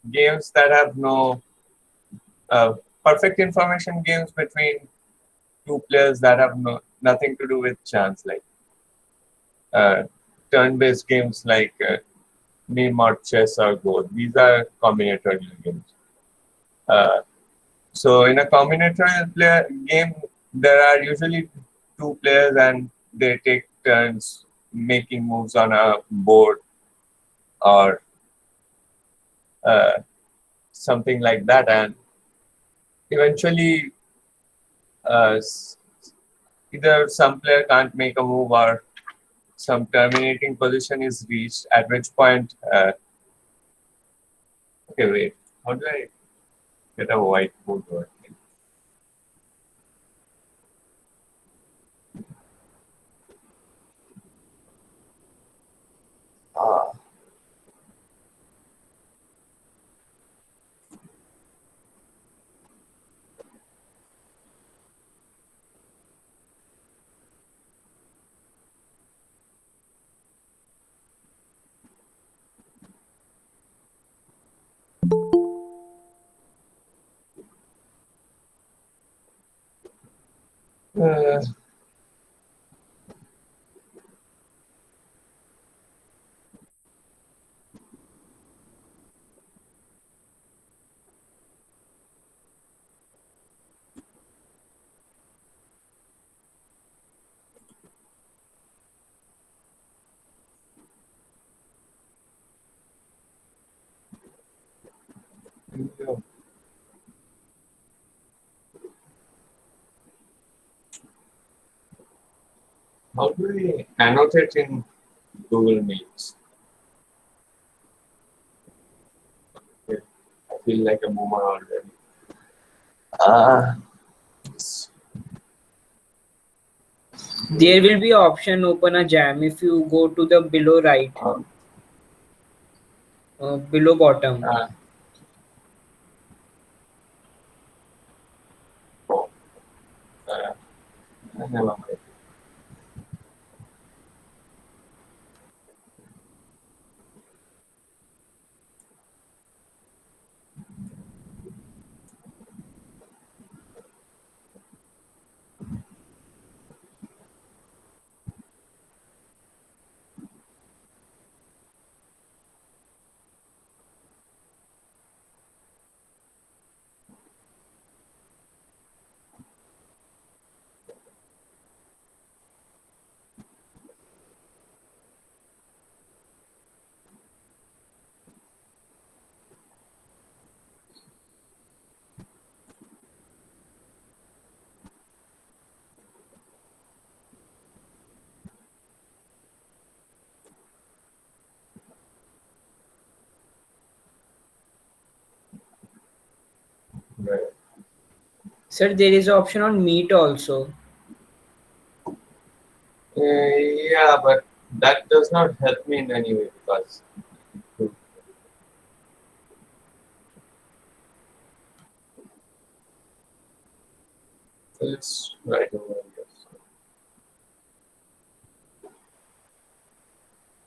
games that have no perfect information games between two players that have nothing to do with chance, like uh, turn-based games like name or chess or go. These are combinatorial games. Uh, so in a combinatorial player game, there are usually two players and they take turns making moves on a board or uh, something like that, and eventually either some player can't make a move or some terminating position is reached, at which point, okay, wait, how do I get a whiteboard working? Ah, uh, how do I annotate in Google Meets? Okay, I feel like a boomer already. Ah, There will be option open a jam if you go to the below right, uh, below bottom. uh, oh, uh, never mind. Right. Sir, there is option on meet also. Yeah, but that does not help me in any way because it's right over here.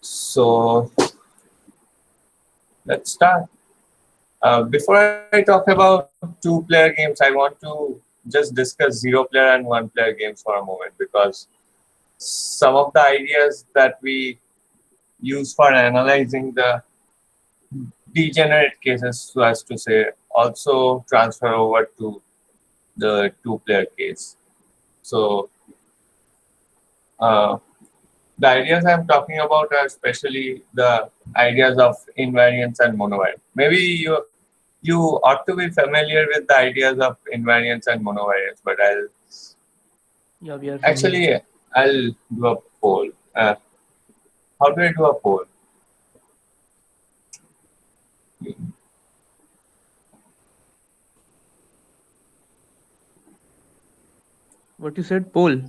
So let's start. Before I talk about two-player games, I want to just discuss zero-player and one-player games for a moment because some of the ideas that we use for analyzing the degenerate cases, so as to say, also transfer over to the two-player case. So uh, the ideas I'm talking about are especially the ideas of invariance and monovariance. Maybe you ought to be familiar with the ideas of invariance and monovariance, but Yeah, we are familiar. actually I'll do a poll. How do I do a poll? What you said, Paul?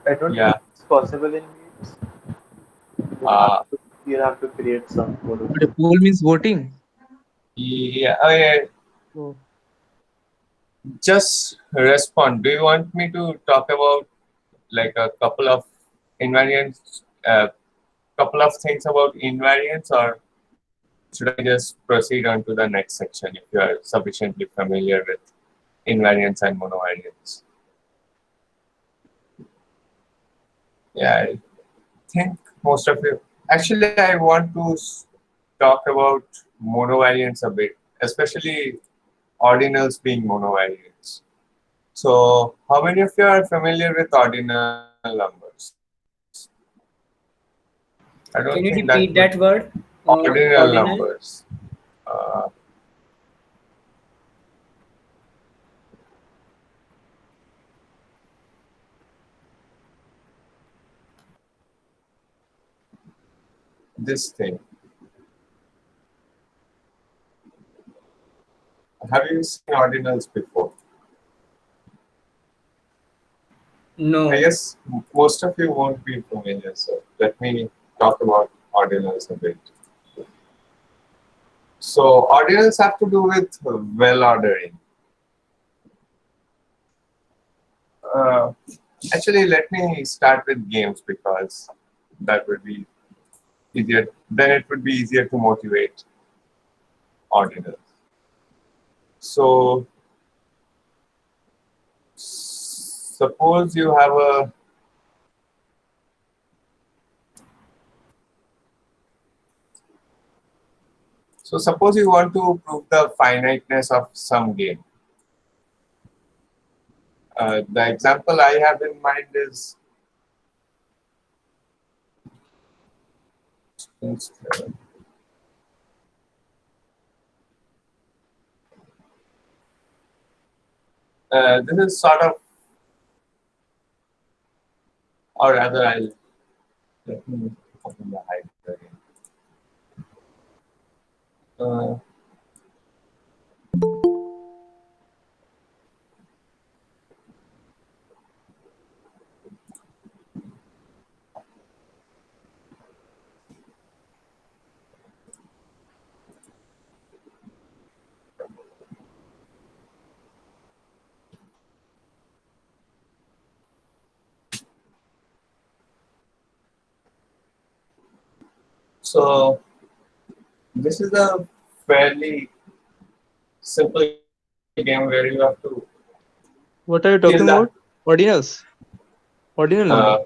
I don't Yeah. think it's possible in Meets. Uh, You have to create some sort of But a poll means voting. yeah. Okay, So just respond. Do you want me to talk about like a couple of invariants, couple of things about invariance, or should I just proceed on to the next section if you are sufficiently familiar with invariants and monovariants? Yeah, I think most of you. Actually, I want to talk about monovariants a bit, especially ordinals being monovariants. So, how many of you are familiar with ordinal numbers? I don't Can think you that repeat would that word? ordinal Ordinal? numbers. Uh, this thing. Have you seen ordinals before? I No. guess most of you won't be familiar, so let me talk about ordinals a bit. So ordinals have to do with well ordering. Uh, Actually, let me start with games because that would be easier. Then it would be easier to motivate ordinals. So suppose you have a suppose you want to prove the finiteness of some game. The example I have in mind is this is sort of, or rather, I'll let me open the height again. Uh, so this is a fairly simple game where you have to What are you kill talking the about? Ordinals. Ordinal number.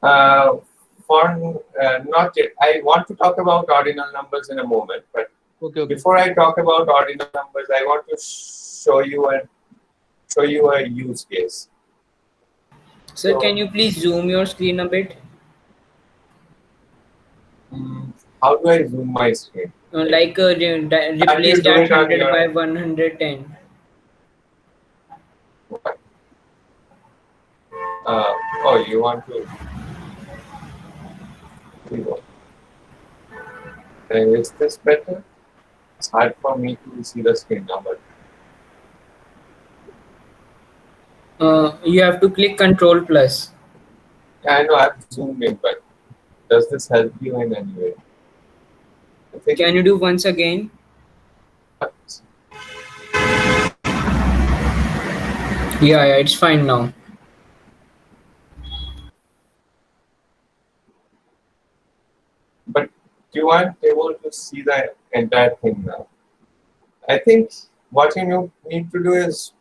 uh, for not yet. I want to talk about ordinal numbers in a moment, but Okay, okay. before I talk about ordinal numbers, I want to show you a use case. Sir, So, can you please zoom your screen a bit? how do I zoom my screen? Like Can't replace you do that it on 100 by your? 110. Oh, you want to? Here we go. Is this better? It's hard for me to see the screen now, but You have to click Control plus. yeah, I know I've zoomed in, but does this help you in any way? I think Can you do once again? not. Yeah, it's fine now. But you aren't able to see the entire thing now. I think what you need to do is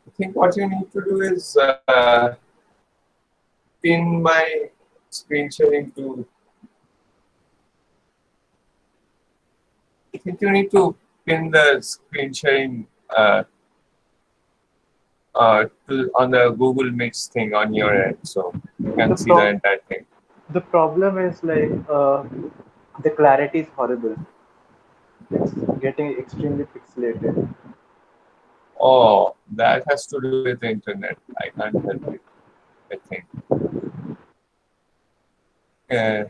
I think what you need to do is pin my screen sharing to. I think you need to pin the screen sharing on the Google Mix thing on your end, so you can The see the prob entire thing. the problem is like the clarity is horrible. It's getting extremely pixelated. Oh, that has to do with the internet. I can't help it. I think. Uh,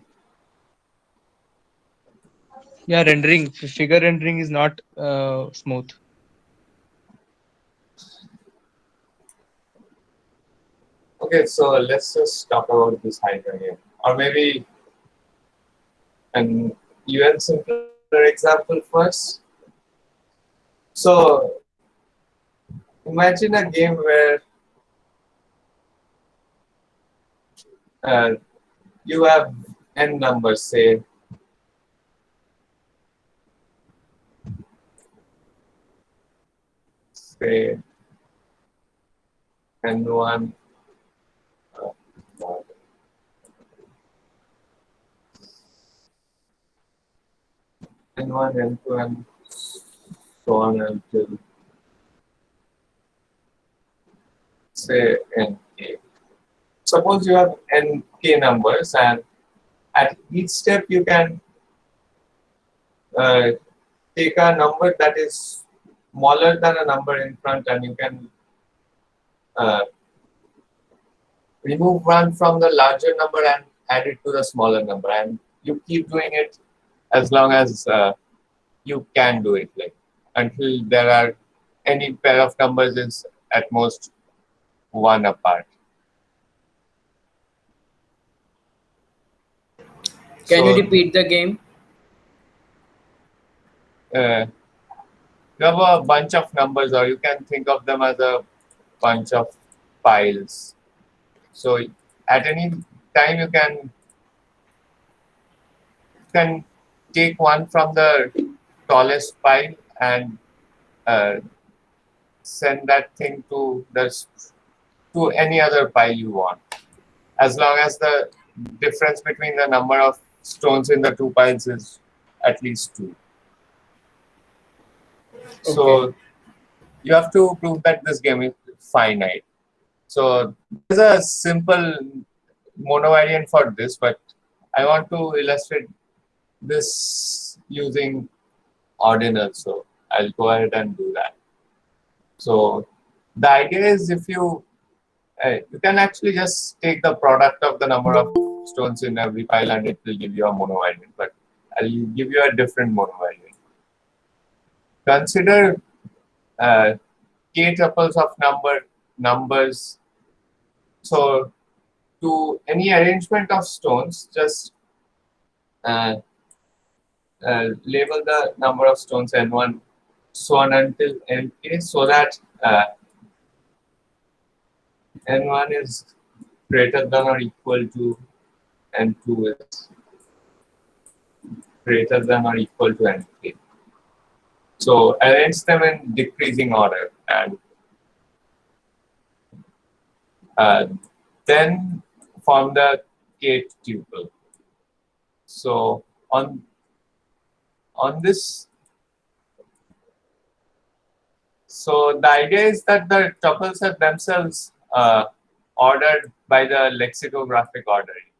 Yeah, rendering. Figure rendering is not smooth. okay, so let's just talk about this Hydra game, or maybe an even simpler example first. So imagine a game where you have n numbers, say n1, uh, n1, n2, and so on until say nk. Suppose you have nk numbers, and at each step you can take a number that is smaller than a number in front, and you can uh, remove one from the larger number and add it to the smaller number, and you keep doing it as long as you can do it, like until there are any pair of numbers is at most one apart. Can you So repeat the game? you have a bunch of numbers, or you can think of them as a bunch of piles. So at any time you can take one from the tallest pile and uh, send that thing to any other pile you want, as long as the difference between the number of stones in the two piles is at least 2. So you have to prove that this game is finite. So there's a simple monovariant for this, but I want to illustrate this using ordinal. So I'll go ahead and do that. So the idea is, if you can actually just take the product of the number of stones in every pile and it will give you a monovariant, but I'll give you a different monovariant. Consider k tuples of numbers. So to any arrangement of stones, just label the number of stones n1 so on until nk, so that n1 is greater than or equal to n2 is greater than or equal to nk. So arrange them in decreasing order, and then form the kth tuple. So on this, so the idea is that the tuples are themselves ordered by the lexicographic ordering,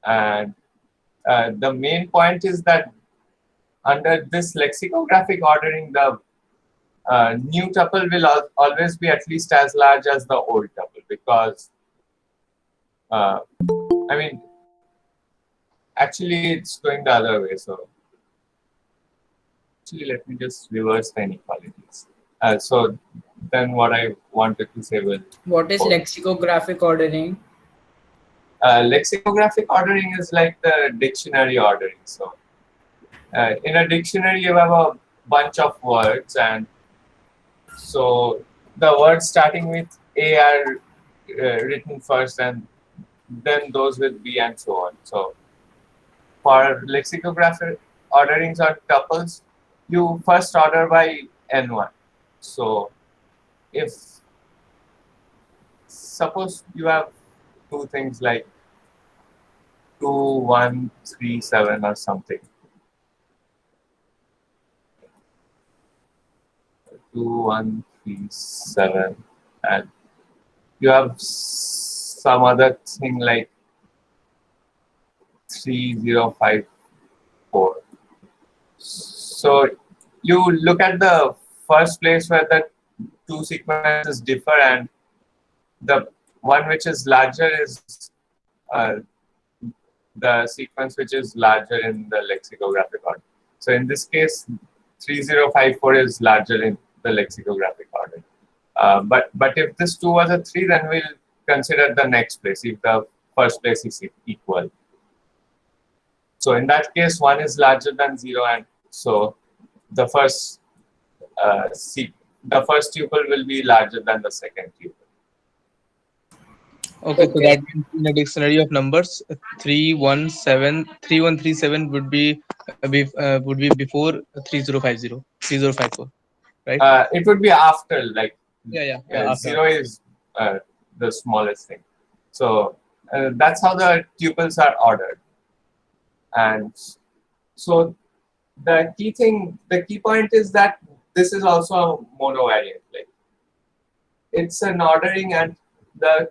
and the main point is that under this lexicographic ordering, the new tuple will always be at least as large as the old tuple, because I mean, actually it's going the other way. So actually, let me just reverse the inequalities. So then what I wanted to say was, What is lexicographic ordering? lexicographic ordering is like the dictionary ordering. So in a dictionary, you have a bunch of words, and so the words starting with A are written first, and then those with B, and so on. So for lexicographic orderings or tuples, you first order by n1. So if suppose you have two things like 2, 1, 3, 7 or something. 2, 1, 3, 7, and you have some other thing like 3, 0, 5, 4. So you look at the first place where the two sequences differ, and the one which is larger is the sequence which is larger in the lexicographic order. So in this case, 3054 is larger in the lexicographic order. But if this 2 was a 3, then we'll consider the next place if the first place is equal. So in that case, 1 is larger than 0, and so the first tuple will be larger than the second tuple. Okay, so Okay. that means in a dictionary of numbers, 3137 would be before 3050, 3054, right? It would be after, like, Yeah. After. zero is the smallest thing. So that's how the tuples are ordered. And so the key point is that this is also a monovariant. Like, it's an ordering, and the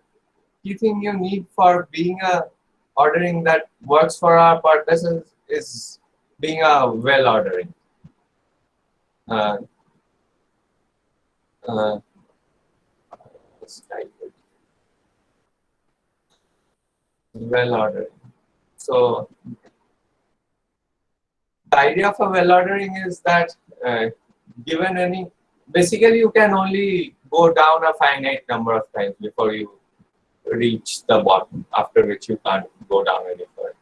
key thing you need for being a ordering that works for our purposes is being a well ordering. Uh, uh, let's type it. Well ordering. So the idea of a well ordering is that given any, basically you can only go down a finite number of times before you reach the bottom, after which you can't go down any further.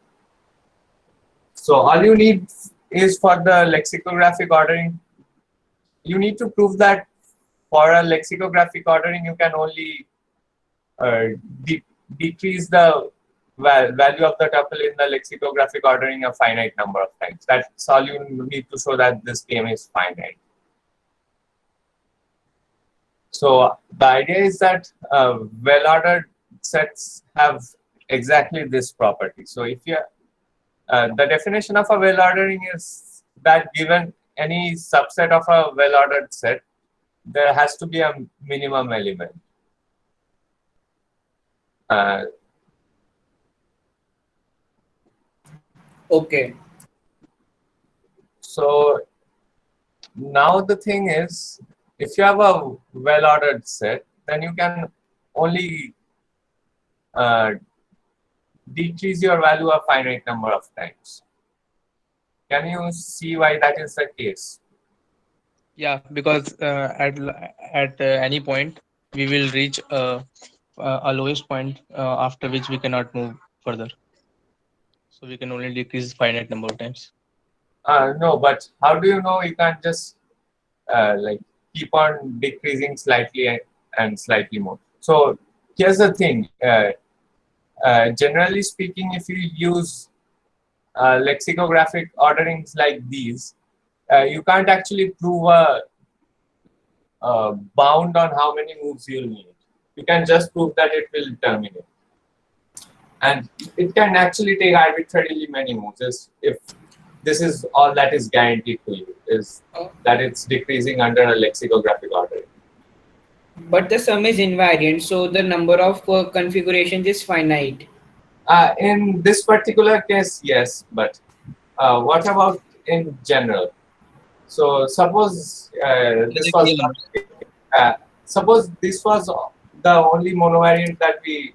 So all you need is for the lexicographic ordering, you need to prove that for a lexicographic ordering you can only uh, de decrease the value of the tuple in the lexicographic ordering a finite number of times. That's all you need to show that this game is finite. So the idea is that well-ordered sets have exactly this property. So if you the definition of a well-ordering is that given any subset of a well-ordered set, there has to be a minimum element. Uh, Okay. so now the thing is, if you have a well-ordered set, then you can only uh, decrease your value a finite number of times. Can you see why that is the case? Yeah, because at any point we will reach a lowest point after which we cannot move further. So we can only decrease finite number of times. No, but how do you know you can't just like keep on decreasing slightly and slightly more? So here's the thing. Generally speaking, if you use lexicographic orderings like these, you can't actually prove a bound on how many moves you'll need. You can just prove that it will terminate. And it can actually take arbitrarily many moves if this is all that is guaranteed to you, is that it's decreasing under a lexicographic ordering. But the sum is invariant, so the number of configurations is finite. In this particular case, yes, but what about in general? So suppose this Like was real numbers. suppose this was the only monovariant that we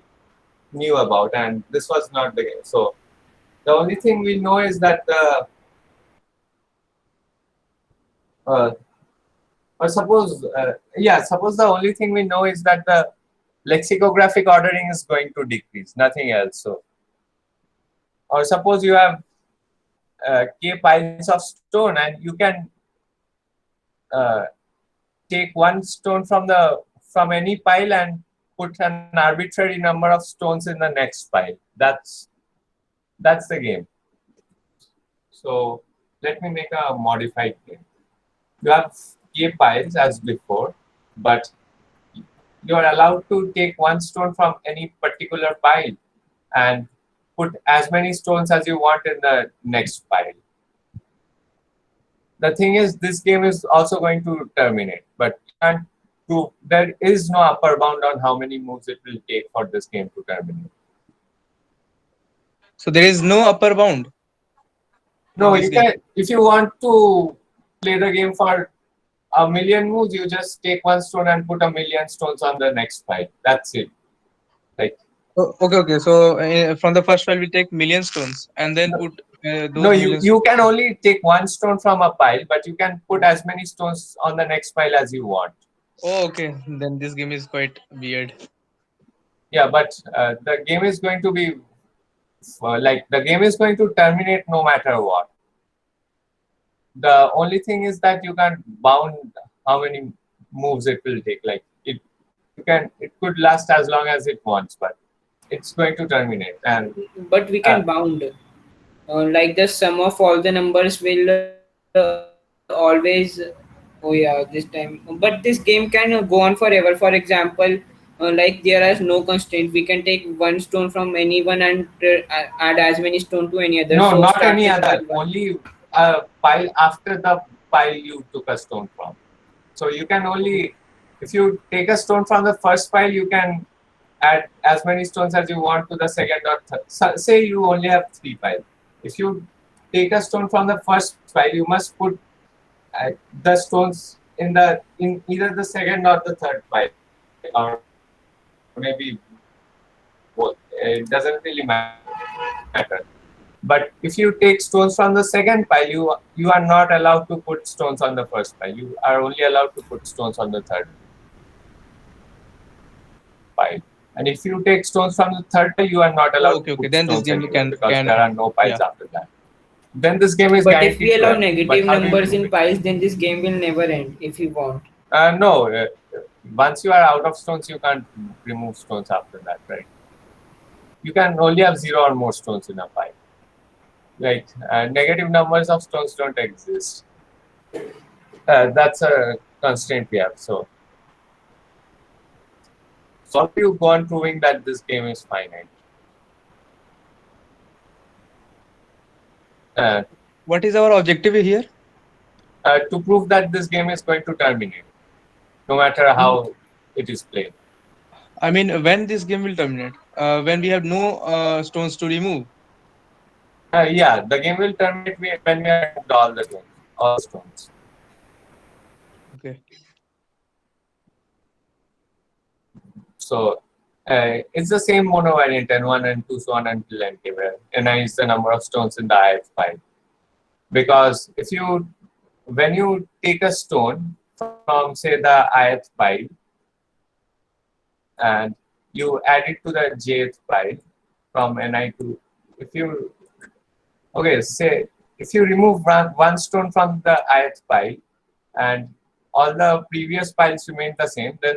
knew about, and this was not the case. So the only thing we know is that the or suppose suppose the only thing we know is that the lexicographic ordering is going to decrease, nothing else. So, or suppose you have k piles of stone, and you can uh, take one stone from any pile and put an arbitrary number of stones in the next pile. That's the game. So let me make a modified game. You have k piles as before, but you are allowed to take one stone from any particular pile and put as many stones as you want in the next pile. The thing is, this game is also going to terminate, but there is no upper bound on how many moves it will take for this game to terminate. So there is no upper bound in No, this you game. can, if you want to play the game for a million moves, you just take one stone and put a million stones on the next pile. That's it. Like, Okay. So from the first file we take million stones and then put no, those millions. you can only take one stone from a pile, but you can put as many stones on the next pile as you want. Oh, okay. Then this game is quite weird. Yeah, but the game is going to be the game is going to terminate no matter what. The only thing is that you can't bound how many moves it will take. Like, it could last as long as it wants, but it's going to terminate. And But we can bound. Like the sum of all the numbers will always. Oh yeah, this time. But this game can go on forever. For example, like there is no constraint. We can take one stone from anyone and add as many stone to any other. no, So not any starting other, with one. only a pile after the pile you took a stone from. So you can only, if you take a stone from the first pile, you can add as many stones as you want to the second or third. So, say you only have 3 piles. If you take a stone from the first pile, you must put the stones in either the second or the third pile, or maybe both. It doesn't really matter. But if you take stones from the second pile, you are not allowed to put stones on the first pile. You are only allowed to put stones on the third pile. And if you take stones from the third pile, you are not allowed Okay, to okay. put Then this stones game anymore because can there are no piles yeah. after that. Then this game is But if we guaranteed to allow end. But negative how do you numbers prove in it? piles, then this game will never end if you want. No. Once you are out of stones, you can't remove stones after that, right? You can only have 0 or more stones in a pile. Like negative numbers of stones don't exist. That's a constraint we have. So how do you go on proving that this game is finite? What is our objective here? To prove that this game is going to terminate, no matter how it is played. I mean, when this game will terminate? When we have no stones to remove. Yeah, the game will terminate when we have removed all the stones. Okay. So it's the same monovariant N1, N2, so on until Nk, where Ni is the number of stones in the ith pile. Because when you take a stone from, say, the ith pile and you add it to the jth pile from Ni to, say if you remove one stone from the ith pile and all the previous piles remain the same, then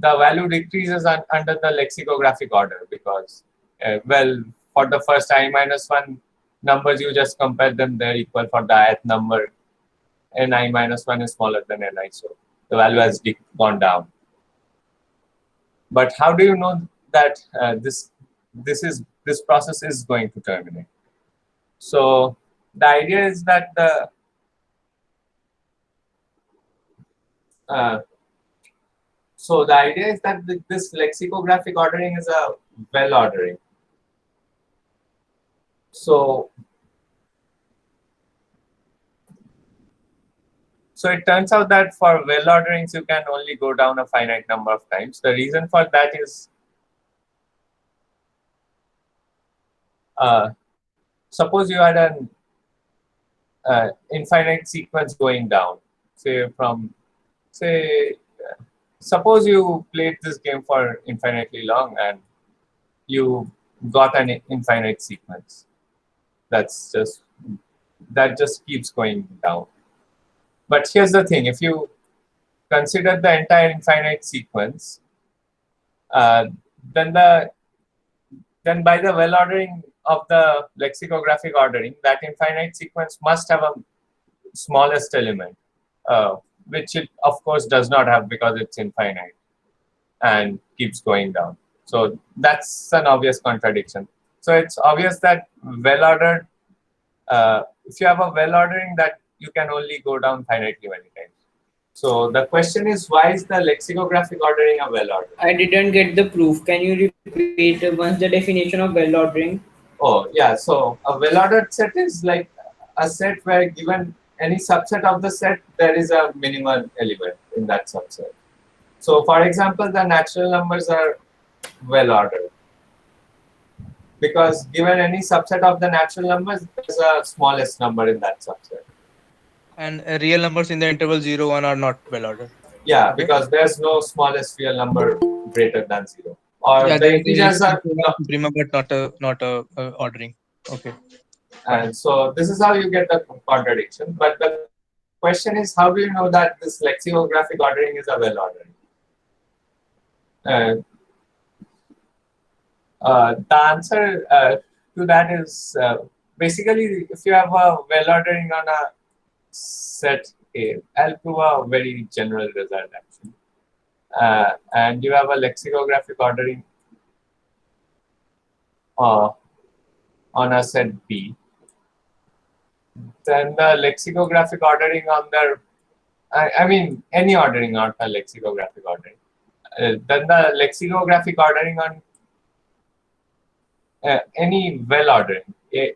the value decreases under the lexicographic order because, for the first I minus 1 numbers, you just compare them, they're equal. For the ith number, Ni minus 1 is smaller than Ni, so the value has gone down. But how do you know that this process is going to terminate? So the idea is that this lexicographic ordering is a well ordering. So it turns out that for well orderings, you can only go down a finite number of times. The reason for that is, suppose you had an infinite sequence going down. Suppose you played this game for infinitely long and you got an infinite sequence. That just keeps going down. But here's the thing: if you consider the entire infinite sequence, then by the well ordering of the lexicographic ordering, that infinite sequence must have a smallest element, which it of course does not have because it's infinite and keeps going down. So that's an obvious contradiction. So it's obvious that well ordered, if you have a well ordering, that you can only go down finitely many times. So the question is, why is the lexicographic ordering a well ordered? I didn't get the proof. Can you repeat once the definition of well ordering? Oh, yeah. So a well-ordered set is like a set where, given any subset of the set, there is a minimal element in that subset. So, for example, the natural numbers are well-ordered because given any subset of the natural numbers, there's a smallest number in that subset. And real numbers in the interval 0, 1 are not well ordered. Yeah, Okay. because there's no smallest real number greater than 0. Or Yeah, the there is integers are suprema, but not a ordering. Okay. And so this is how you get the contradiction. But the question is, how do you know that this lexicographic ordering is a well ordering? The answer to that is basically if you have a well ordering on a set A, I'll prove a very general result actually. And you have a lexicographic ordering uh, on a set B, then the lexicographic ordering on the, I mean, any ordering, not a lexicographic ordering. Then the lexicographic ordering on any well ordering, A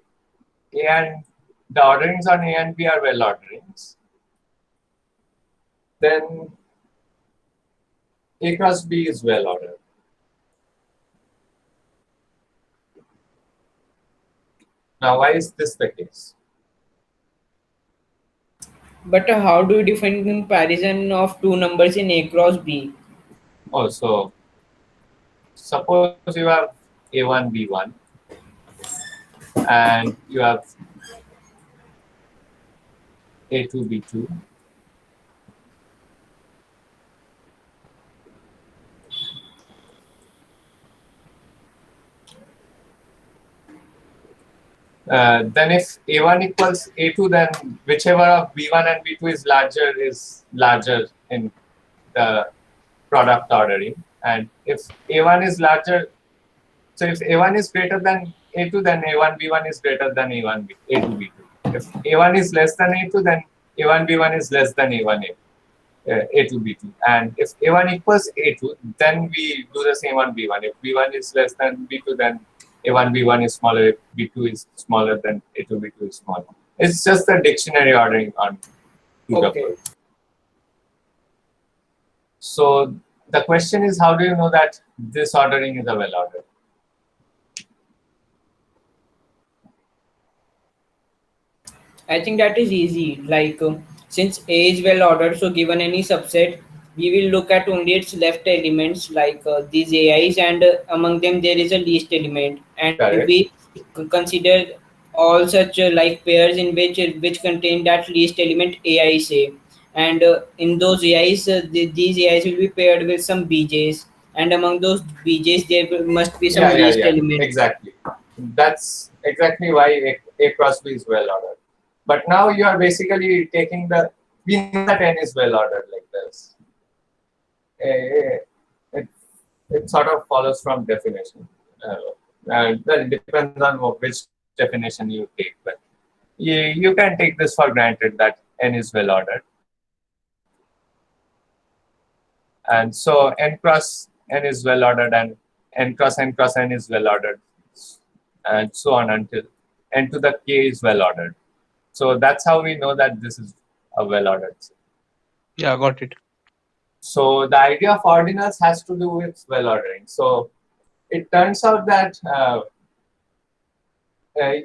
and the orderings on A and B are well orderings. Then A cross B is well ordered. Now, why is this the case? But how do you define comparison of two numbers in A cross B? Also, suppose you have A1, B1, and you have A2, B2. Then if A1 equals A2, then whichever of B1 and B2 is larger in the product ordering. And if A1 is larger, so if A1 is greater than A2, then A1 B1 is greater than A1 A2 B2. If A1 is less than A2, then A1 B1 is less than A1 A2 B2. And if A1 equals A2, then we do the same on B1. If B1 is less than B2, then A1 B1 is smaller. If B2 is smaller, then A2 B2 is smaller. It's just the dictionary ordering on two tuples. So the question is, how do you know that this ordering is a well ordered? I think that is easy. Like since A is well ordered, so given any subset, we will look at only its left elements, like these AIs, and among them there is a least element, and Correct. we consider all such like pairs in which contain that least element AI say, and in those AIs, these AIs will be paired with some BJs, and among those BJs must be some least element. Exactly. That's exactly why A cross B is well ordered. But now you are basically taking we know that N is well ordered like this. It sort of follows from definition. Well, it depends on which definition you take, but you can take this for granted that N is well ordered. And so N cross N is well ordered, and N cross N cross N is well ordered, and so on until N to the K is well ordered. So that's how we know that this is a well ordered set. Yeah, got it. So the idea of ordinals has to do with well ordering. So it turns out that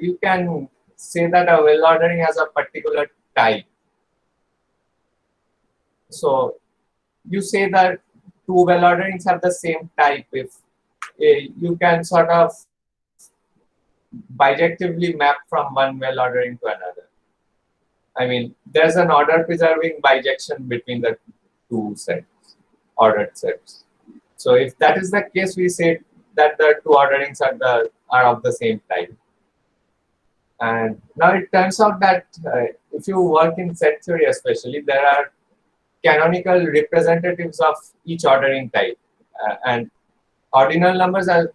you can say that a well ordering has a particular type. So you say that two well orderings have the same type if you can sort of bijectively map from one well ordering to another. I mean, there's an order preserving bijection between the two sets, ordered sets. So if that is the case, we say that the two orderings are of the same type. And now it turns out that if you work in set theory especially, there are canonical representatives of each ordering type. And ordinal numbers are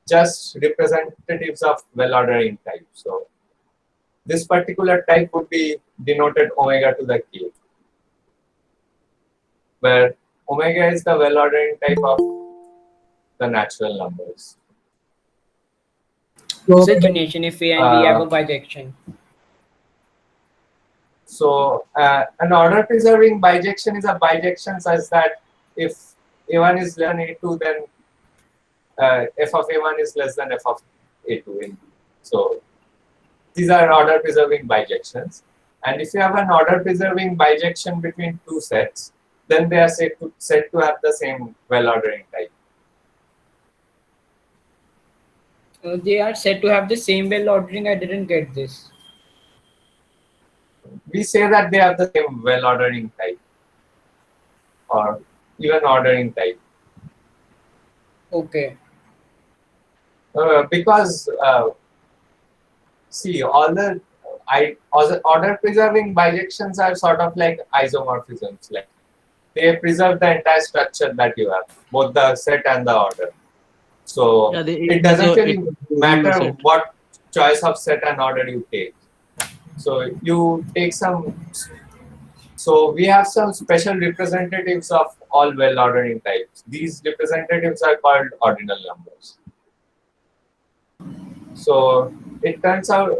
just representatives of well ordering type. So this particular type would be denoted omega to the k, where omega is the well ordering type of the natural numbers. Definition if A and B have a bijection. So an order preserving bijection is a bijection such that if A1 is less than A2, then f of A1 is less than f of A2. So these are order preserving bijections. And if you have an order preserving bijection between two sets, then they are said to have the same well ordering type. They are said to have the same well ordering. I didn't get this. We say that they have the same well ordering type. Or even ordering type. Okay. Because see, all the order preserving bijections are sort of like isomorphisms. Like they preserve the entire structure that you have, both the set and the order. So Yeah, it it has doesn't a it really rule matter set. what choice of set and order you take. So you take some. So we have some special representatives of all well-ordering types. These representatives are called ordinal numbers. So it turns out,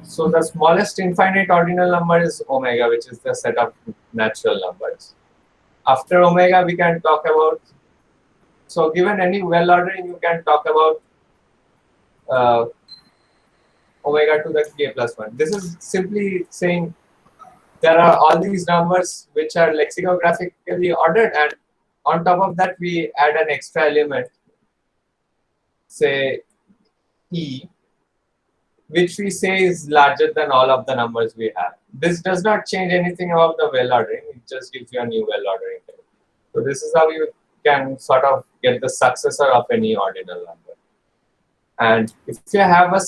so the smallest infinite ordinal number is omega, which is the set of natural numbers. After omega, we can talk about, so given any well-ordering, you can talk about uh, omega to the k plus 1. This is simply saying there are all these numbers which are lexicographically ordered, and on top of that, we add an extra element, say e, which we say is larger than all of the numbers we have. This does not change anything about the well ordering, it just gives you a new well ordering type. So this is how you can sort of get the successor of any ordinal number. And if you have a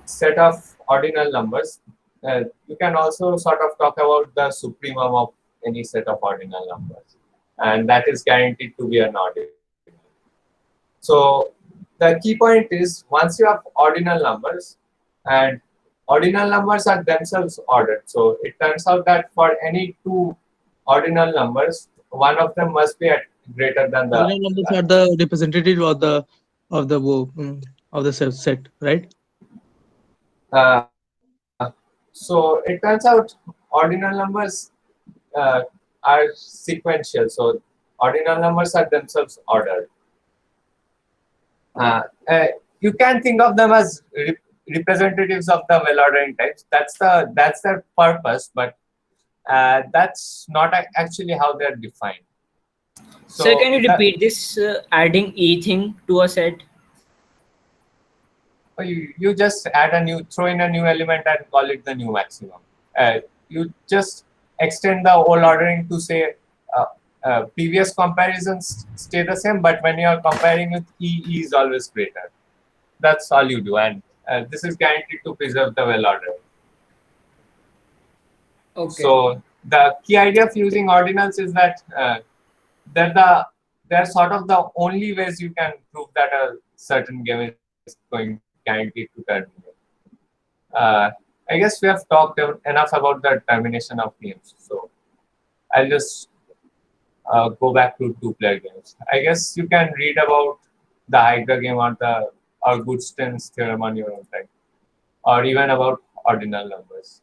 set of ordinal numbers, you can also sort of talk about the supremum of any set of ordinal numbers. And that is guaranteed to be an ordinal. So the key point is once you have ordinal numbers, and ordinal numbers are themselves ordered. So it turns out that for any two ordinal numbers, one of them must be at greater than the Ordinal numbers are the representative of the of the set, right? uh, so it turns out ordinal numbers uh, are sequential. So ordinal numbers are themselves ordered. Uh, uh, you can think of them as representatives of the well-ordering types. That's their purpose, but that's not actually how they're defined. So So can you repeat this adding e thing to a set? you just throw in a new element and call it the new maximum. You just extend the whole ordering to say uh, previous comparisons stay the same, but when you are comparing with E is always greater. That's all you do, and this is guaranteed to preserve the well order. Okay. So the key idea of using ordinals is that they're sort of the only ways you can prove that a certain game is going guaranteed to terminate. I guess we have talked enough about the termination of games, so I'll just go back to two-player games. I guess you can read about the Hydra game or Goodstein's theorem on your own time, or even about ordinal numbers.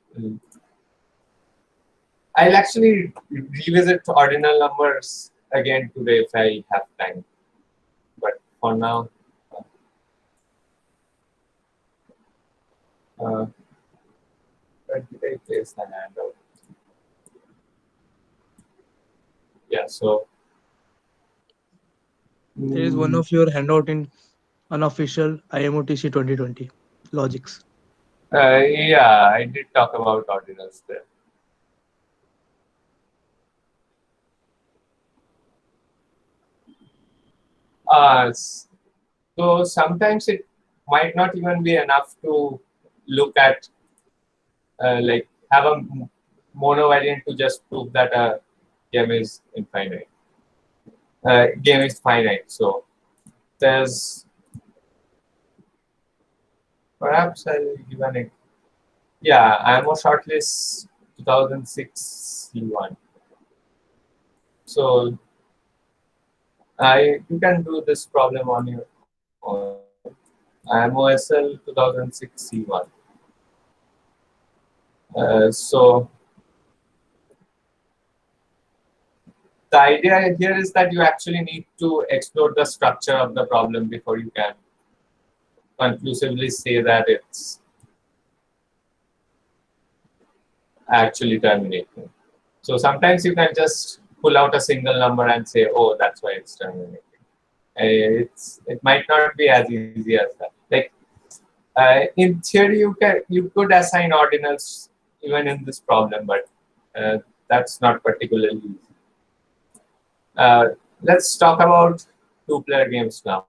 I'll actually revisit ordinal numbers again today if I have time. But for now, uh, where did I place the handout? Yeah, so There is one mm, of your handout in unofficial IMOTC 2020 logics. yeah, I did talk about ordinals there. So sometimes it might not even be enough to look at like have a monovariant to just prove that a game is infinite. Game is finite. So there's perhaps I'll give yeah, IMO shortlist 2006 C1. So you can do this problem on your own. IMOSL 2006 C1. So the idea here is that you actually need to explore the structure of the problem before you can conclusively say that it's actually terminating. So sometimes you can just pull out a single number and say, oh, that's why it's terminating. It might not be as easy as that. Like in theory, you could assign ordinals even in this problem, but that's not particularly easy. Let's talk about two-player games now.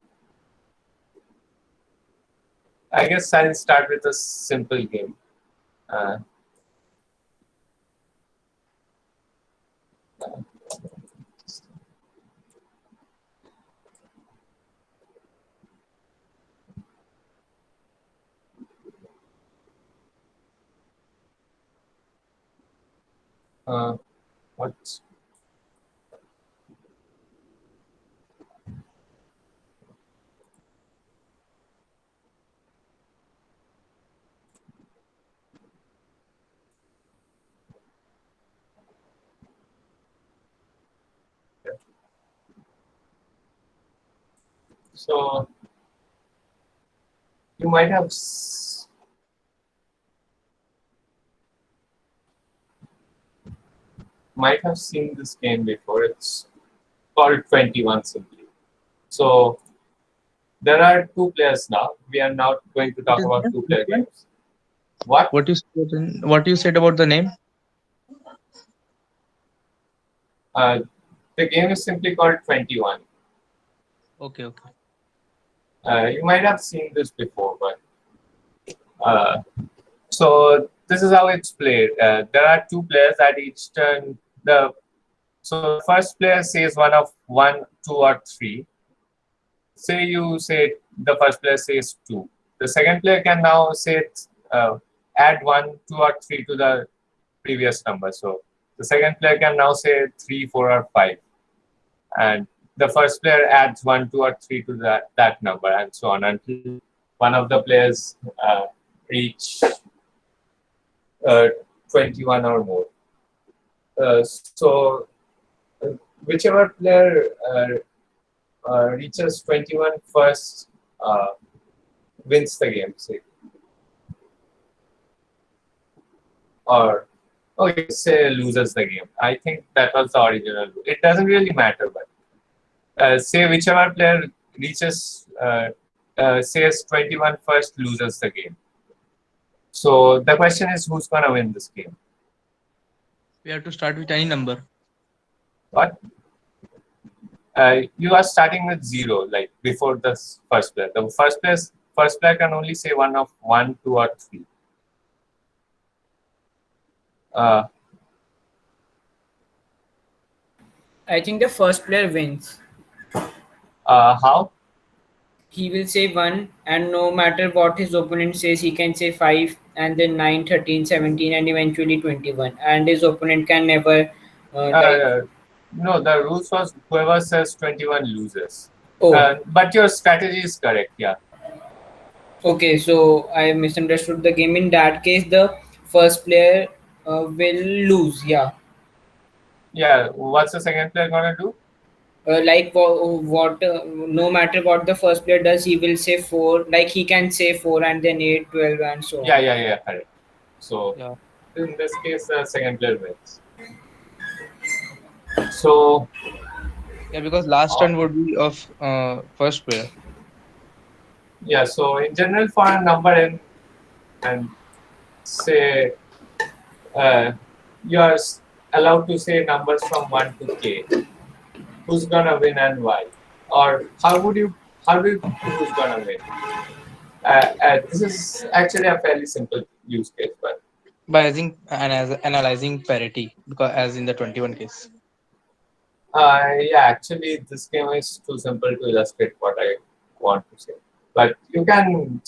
I guess I'll start with a simple game. Uh, uh, what? So you might have seen this game before. It's called 21 simply. So there are two players now. We are now going to What talk is about the two-player name? games. What? What you said about the name? Uh, the game is simply called 21. Okay, okay. You might have seen this before, but so this is how it's played. There are two players at each turn. So the first player says one of one, two, or three. Say you say the first player says two. The second player can now say add one, two, or three to the previous number. So the second player can now say three, four, or five, and the first player adds one, two, or three to that number, and so on until one of the players reach uh, 21 or more. So whichever player reaches 21 first wins the game, say. Or okay, say loses the game. I think that was the original rule. It doesn't really matter, but say whichever player reaches says 21 first loses the game. So the question is, who's gonna win this game? We have to start with any number. What? You are starting with zero, like before the first player. The first player can only say one of one, two, or three. Uh, I think the first player wins. how? He will say 1, and no matter what his opponent says, he can say 5, and then 9, 13, 17, and eventually 21. And his opponent can never, like, Uh, no, the rules was whoever says 21 loses. oh, But your strategy is correct, yeah. okay, so I misunderstood the game. In that case, the first player will lose, yeah. Yeah, what's the second player gonna do? Like what no matter what the first player does, he will say 4, like he can say 4 and then 8, 12, and so on. Yeah, correct. So Yeah. in this case, the second player wins. So Yeah, because last uh, turn would be of first player. yeah, so in general, for a number n, and say you're allowed to say numbers from 1 to k. Who's gonna win and why? Or how do you pick who's gonna win? This is actually a fairly simple use case, but By analyzing parity, because as in the 21 case. yeah, actually, this game is too simple to illustrate what I want to say. But you can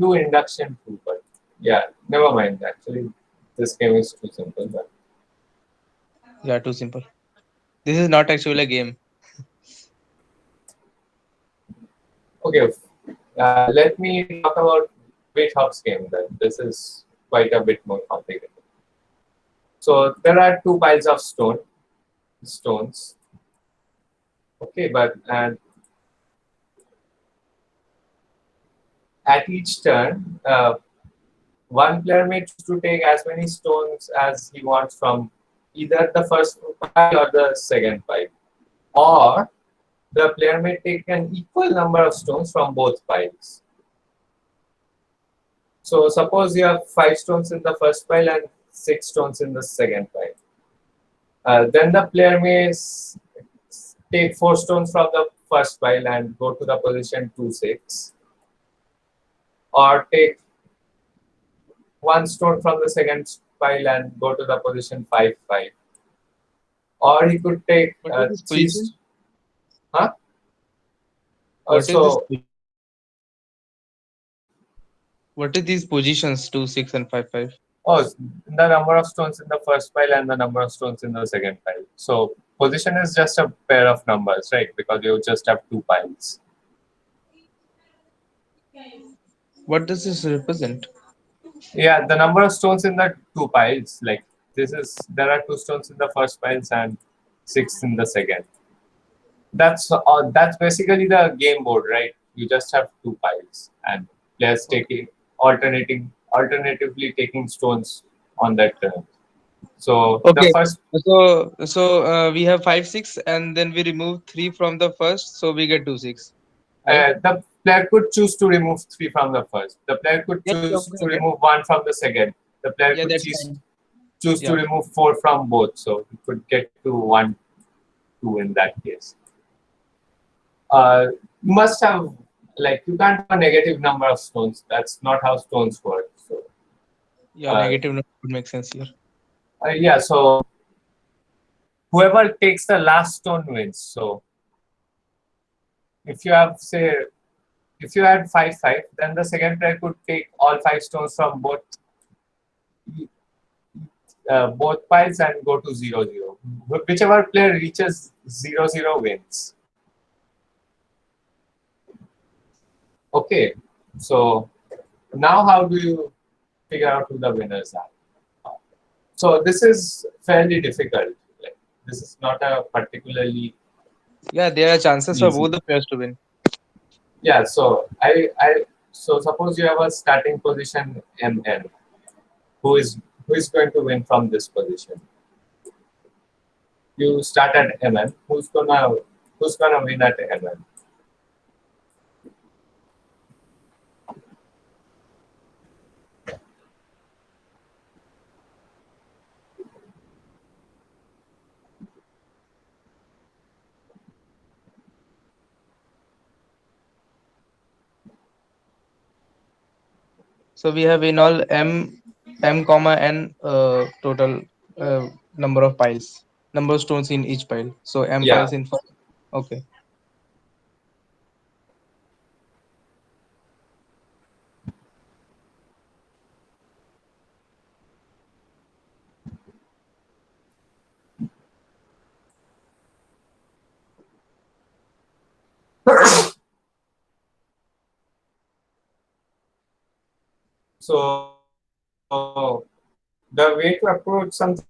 do induction too. But yeah, never mind. Actually, this game is too simple. But Yeah, too simple. This is not actually a game. okay, let me talk about Weighthouse game. Then this is quite a bit more complicated. So there are two piles of stones. Okay, but and at each turn, one player may choose to take as many stones as he wants from either the first pile or the second pile, or the player may take an equal number of stones from both piles. So suppose you have 5 stones in the first pile and 6 stones in the second pile. Then the player may take 4 stones from the first pile and go to the position 2 6, or take 1 stone from the second pile and go to the position 5 5. Or he could take What is this three. position? Huh? What is this? So What is these positions 2 6 and 5 5? oh, the number of stones in the first pile and the number of stones in the second pile. So position is just a pair of numbers, right? Because you just have 2 piles. What does this represent? Yeah, the number of stones in the 2 piles. Like this is there are 2 stones in the first piles and 6 in the second. That's basically the game board, right? You just have 2 piles and players Okay. taking alternatively taking stones on that turn. So the Okay. first We have 5 6, and then we remove 3 from the first, so we get 2 6, right? the player could choose to remove 3 from the first. The player could Yeah, choose okay, to okay. remove 1 from the second. The player Yeah, could that's choose fine. choose to Yeah. remove 4 from both. So you could get to 1 2 in that case. You must have, like, you can't have a negative number of stones. That's not how stones work. So Yeah, uh, negative number would make sense here. yeah, so whoever takes the last stone wins. So if you have, say, if you had 5 5, then the second player could take all 5 stones from both piles and go to 0 0. Whichever player reaches 0 0 wins. Okay, so now how do you figure out who the winners are? So this is fairly difficult. Like, this is not a particularly Yeah, there are chances for easy. both the players to win. Yeah, so so suppose you have a starting position MN. Who is who is going to win from this position? You start at MN. Who's gonna win at MN? So we have in all m comma n total number of piles, number of stones in each pile. So m Yeah. piles in first. Okay. So the way to approach something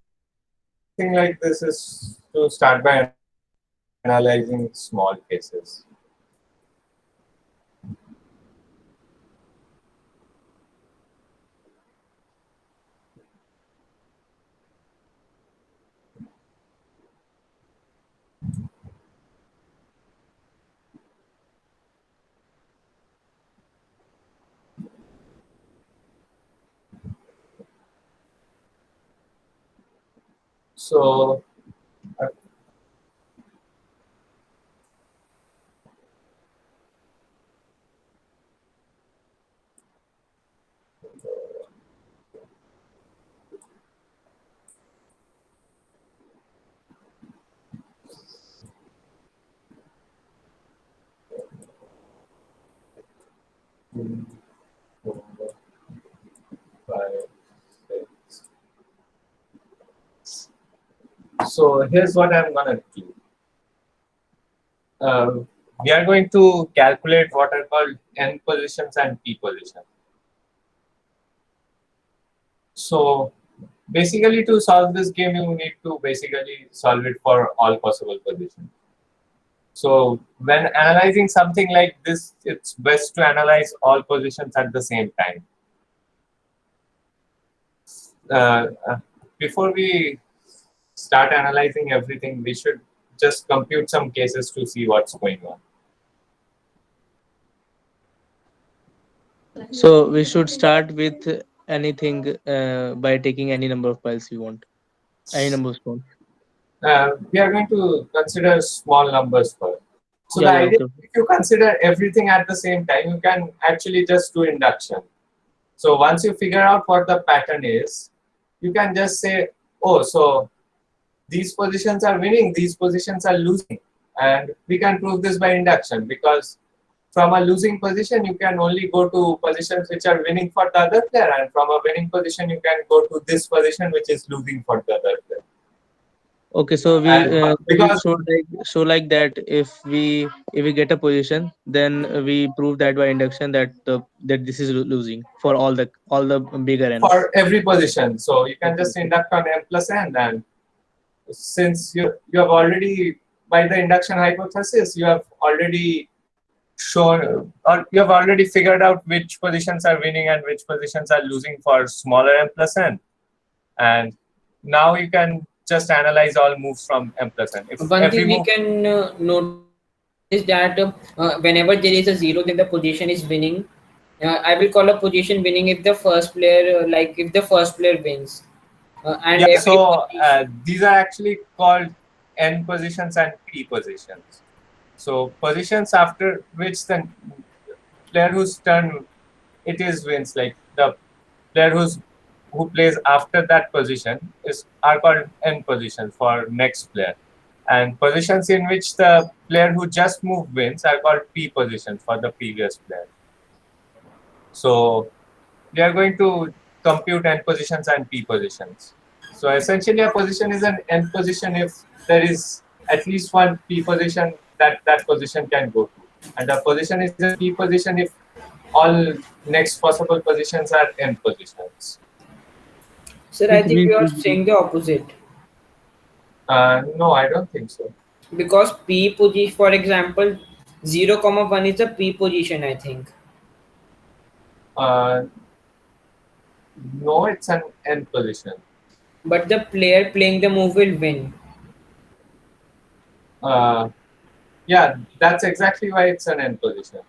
like this is to start by analyzing small cases. So uh, four, five, six. So here's what I'm gonna do. We are going to calculate what are called n positions and p positions. So basically, to solve this game, you need to basically solve it for all possible positions. So when analyzing something like this, it's best to analyze all positions at the same time. Uh, uh, Before we start analyzing everything, we should just compute some cases to see what's going on. So we should start with anything by taking any number of piles we want, any number of stones. We are going to consider small numbers first. So the Yeah, idea, okay. if you consider everything at the same time, you can actually just do induction. So once you figure out what the pattern is, you can just say, oh, so these positions are winning, these positions are losing. And we can prove this by induction because from a losing position, you can only go to positions which are winning for the other player. And from a winning position, you can go to this position which is losing for the other player. Okay, so And we because show like that if we get a position, then we prove that by induction that that this is losing for all the bigger ends. for every position, so you can Okay, just okay. induct on n plus n. And since you have already, by the induction hypothesis, you have already shown, or you have already figured out which positions are winning and which positions are losing for smaller m plus n. And now you can just analyze all moves from m plus n. If One every thing we move, can notice that whenever there is a zero, then the position is winning. I will call a position winning if the first player, like if the first player wins, and yeah, every so position. these are actually called n positions and p positions. So positions after which the player whose turn it is wins, like the player who plays after that position is are called n positions for next player, and positions in which the player who just moved wins are called p positions for the previous player. So we are going to compute n positions and p positions. So essentially, a position is an n position if there is at least one p position that that position can go to, and a position is a p position if all next possible positions are n positions. Sir, We, I think we, you are we, saying the opposite No, I don't think so. because P position, for example, 0 comma 1 is a P position, I think. Uh, no, it's an n position. But the player playing the move will win. Uh, yeah, that's exactly why it's an n position.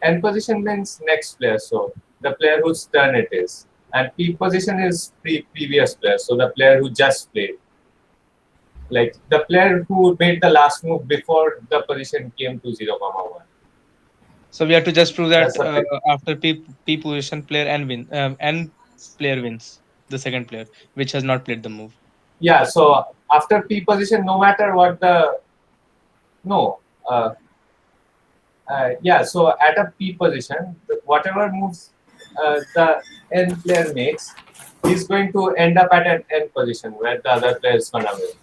N position means next player, so the player whose turn it is. And P position is previous player, so the player who just played. Like the player who made the last move before the position came to 0, comma 1. so we have to just prove that That's a bit. after p position player n player wins the second player which has not played the move. Yeah, so after P position, no matter what the. No. Uh, yeah, so at a P position, whatever moves the N player makes, he's going to end up at an N position where the other player is gonna win.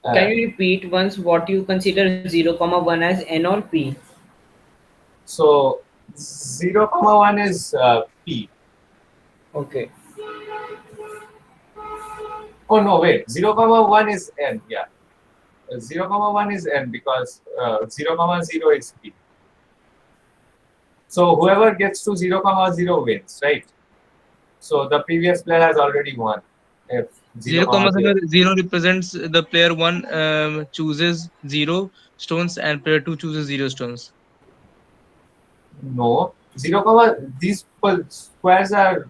Can Uh, you repeat once what you consider 0 comma 1 as N or P? so 0, comma 1 is P. Okay. Oh no, wait, 0, comma 1 is N. Yeah, 0, comma 1 is N because 0, comma 0 is P. So whoever gets to 0, comma 0 wins, right? So the previous player has already won. If 0, 0 comma comma 0. 0 represents the player 1 chooses 0 stones and player 2 chooses 0 stones. No, 0, comma, these squares are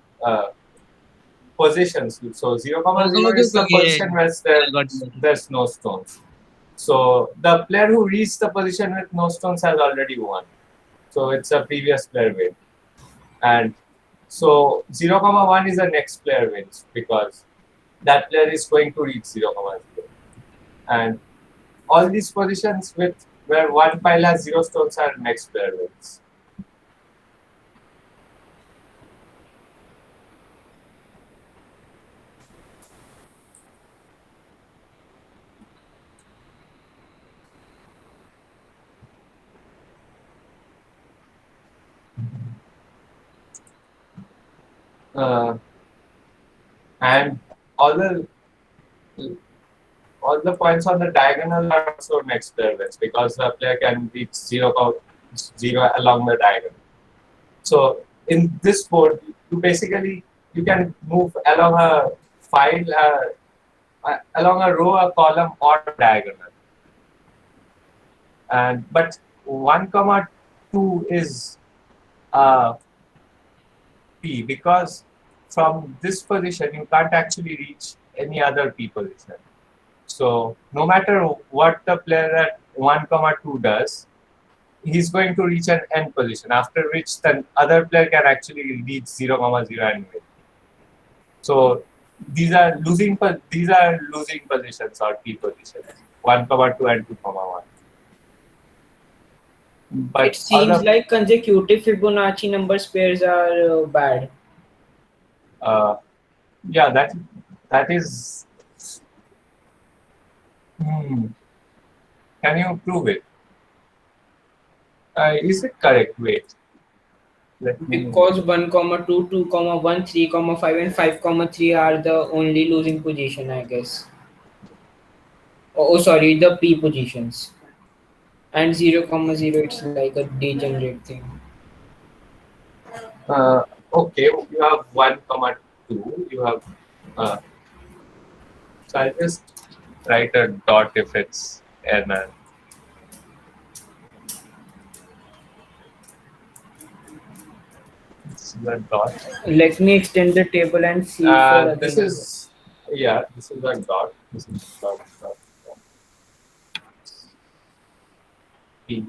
positions. So 0, comma Okay, 0 okay, is okay, the okay. Yeah, position where yeah, I got it, got it. there's no stones. So the player who reached the position with no stones has already won. So it's a previous player win. And so 0, comma 1 is the next player wins because that player is going to reach 0, comma 0. And all these positions with where one pile has 0 stones are next player wins. Uh, and all the all the points on the diagonal are also next player wins because the player can reach 0, 0 along the diagonal. So in this board, you basically you can move along a file, along a row, a column, or a diagonal. And but 1, comma 2 is uh, P because from this position you can't actually reach any other P position. So no matter what the player at 1 comma 2 does, he's going to reach an end position, after which the other player can actually reach 0 comma 0 and win. So these are losing positions or key positions, 1 comma 2 and 2 comma 1. It But seems like consecutive Fibonacci numbers pairs are bad. uh, yeah, that is. Hmm, can you prove it? Is it correct? Wait, let me. Because 1 comma 2, 2 comma 1, 3 comma 5, and 5 comma 3 are the only losing position, I guess. Sorry, the P positions. And 0 comma 0, it's like a degenerate thing. Okay, you have 1 comma 2. You have. So I'll just write a dot if it's n. It's the dot. Let me extend the table and see for other This numbers. is, yeah, this is a dot. This is dot, dot, dot. P.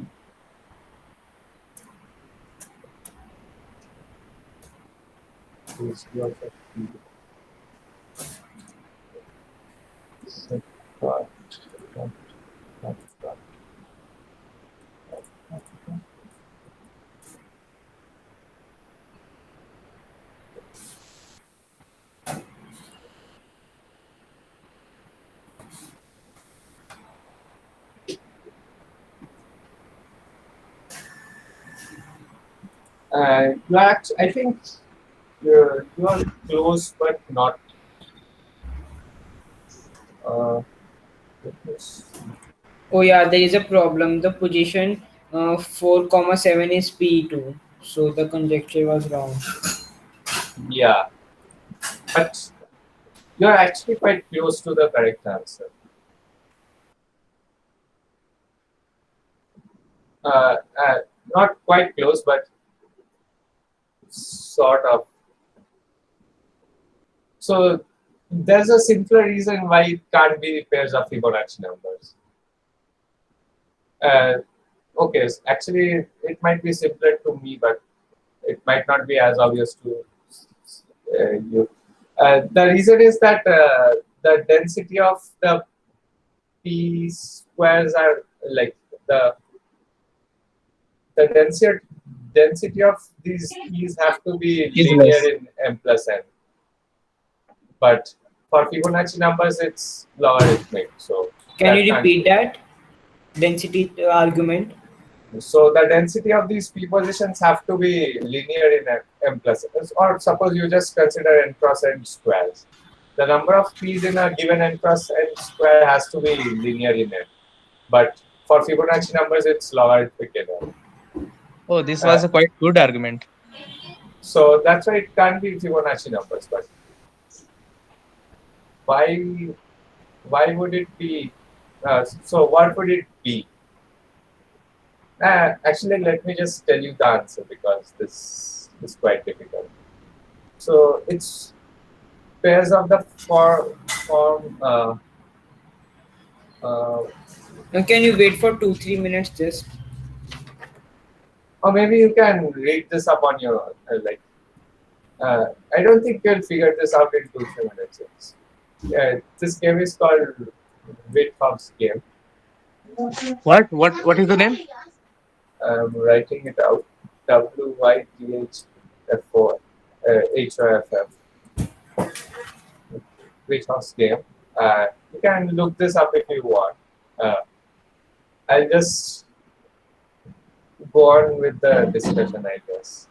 This is also P. So, dot, dot, dot, dot, dot, dot, dot. I think you are close, but not. Let me see. Oh yeah, there is a problem. The position 4 comma 7 is P2. So the conjecture was wrong. Yeah, but you're actually quite close to the correct answer. Uh, uh, Not quite close, but sort of. So there's a simpler reason why it can't be pairs of Fibonacci numbers. Uh, okay, actually, it might be simpler to me, but it might not be as obvious to you. The reason is that the density of the p squares are like the the density of these p's have to be Is linear less. in m plus n. But for Fibonacci numbers, it's logarithmic, so Can that you can't repeat be. that density argument? So the density of these p positions have to be linear in m plus n. Or suppose you just consider n cross n squares. The number of p's in a given n cross n square has to be linear in n. But for Fibonacci numbers, it's logarithmic in n. Oh, this Uh, was a quite good argument. so that's why it can't be Fibonacci numbers. But why would it be? So what would it be? Actually, let me just tell you the answer because this is quite difficult. So it's pairs of the form. Uh, Can you wait for 2 3 minutes just? or maybe you can read this up on your own. I don't think you'll figure this out in 2 3 minutes. This game is called Withoff's game. What is the name? I'm writing it out. Wythf4 HOFF. Withoff's game. You can look this up if you want. Uh, I'll just go on with the discussion, I guess.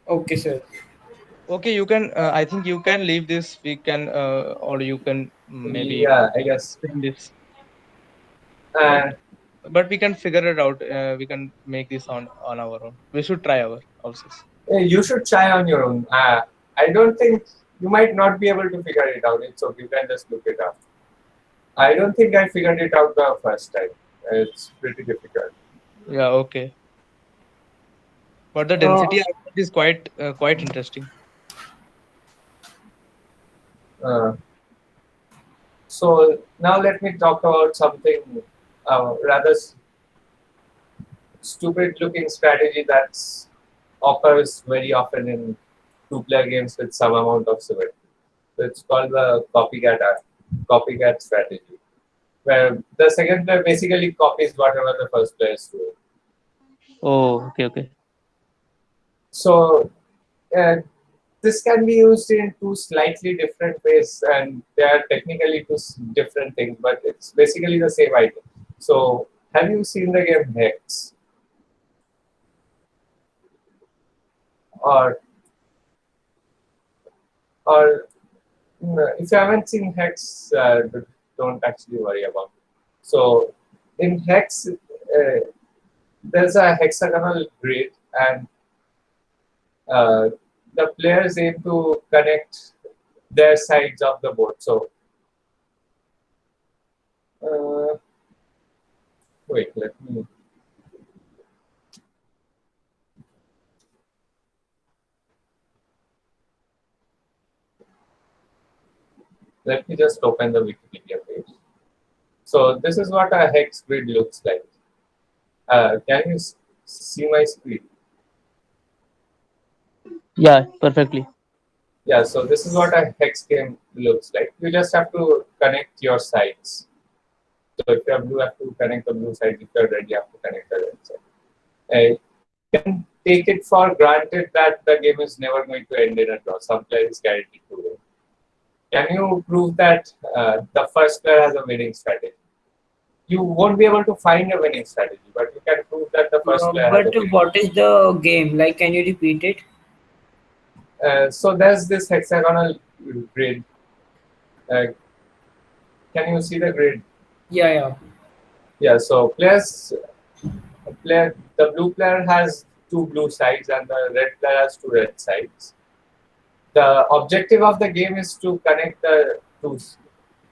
Okay, sir. Okay, you can. I think you can leave this. We can, or you can maybe Yeah, I guess. extend this. Uh, But we can figure it out. We can make this on our own. We should try our ourselves. you should try on your own. I don't think you might not be able to figure it out. It's okay. You can just look it up. I don't think I figured it out the first time. It's pretty difficult. Yeah, okay. But the Uh, density aspect is quite interesting. Uh, so now let me talk about something rather stupid-looking strategy that's occurs very often in two-player games with some amount of symmetry. So it's called the copycat strategy, where the second player basically copies whatever the first player is doing. Oh, okay, okay. So uh, this can be used in two slightly different ways, and they are technically different things, but it's basically the same idea. So, have you seen the game Hex? Or, or if you haven't seen Hex, don't actually worry about it. So, in Hex, there's a hexagonal grid, and uh, the players aim to connect their sides of the board. So, uh, wait, let me just open the Wikipedia page. So this is what a hex grid looks like. Can you see my screen? Yeah, perfectly. Yeah, so this is what a hex game looks like. You just have to connect your sides. So if you have blue, you have to connect the blue side. If you're red, you have to connect the red side. You can take it for granted that the game is never going to end in a draw. Some player is guaranteed to win. Can you prove that the first player has a winning strategy? You won't be able to find a winning strategy, but you can prove that the first player has but a winning. what is the game? Like, can you repeat it? So there's this hexagonal grid. Uh, can you see the grid? Yeah, yeah. Yeah. So the blue player has two blue sides and the red player has two red sides. The objective of the game is to connect the two.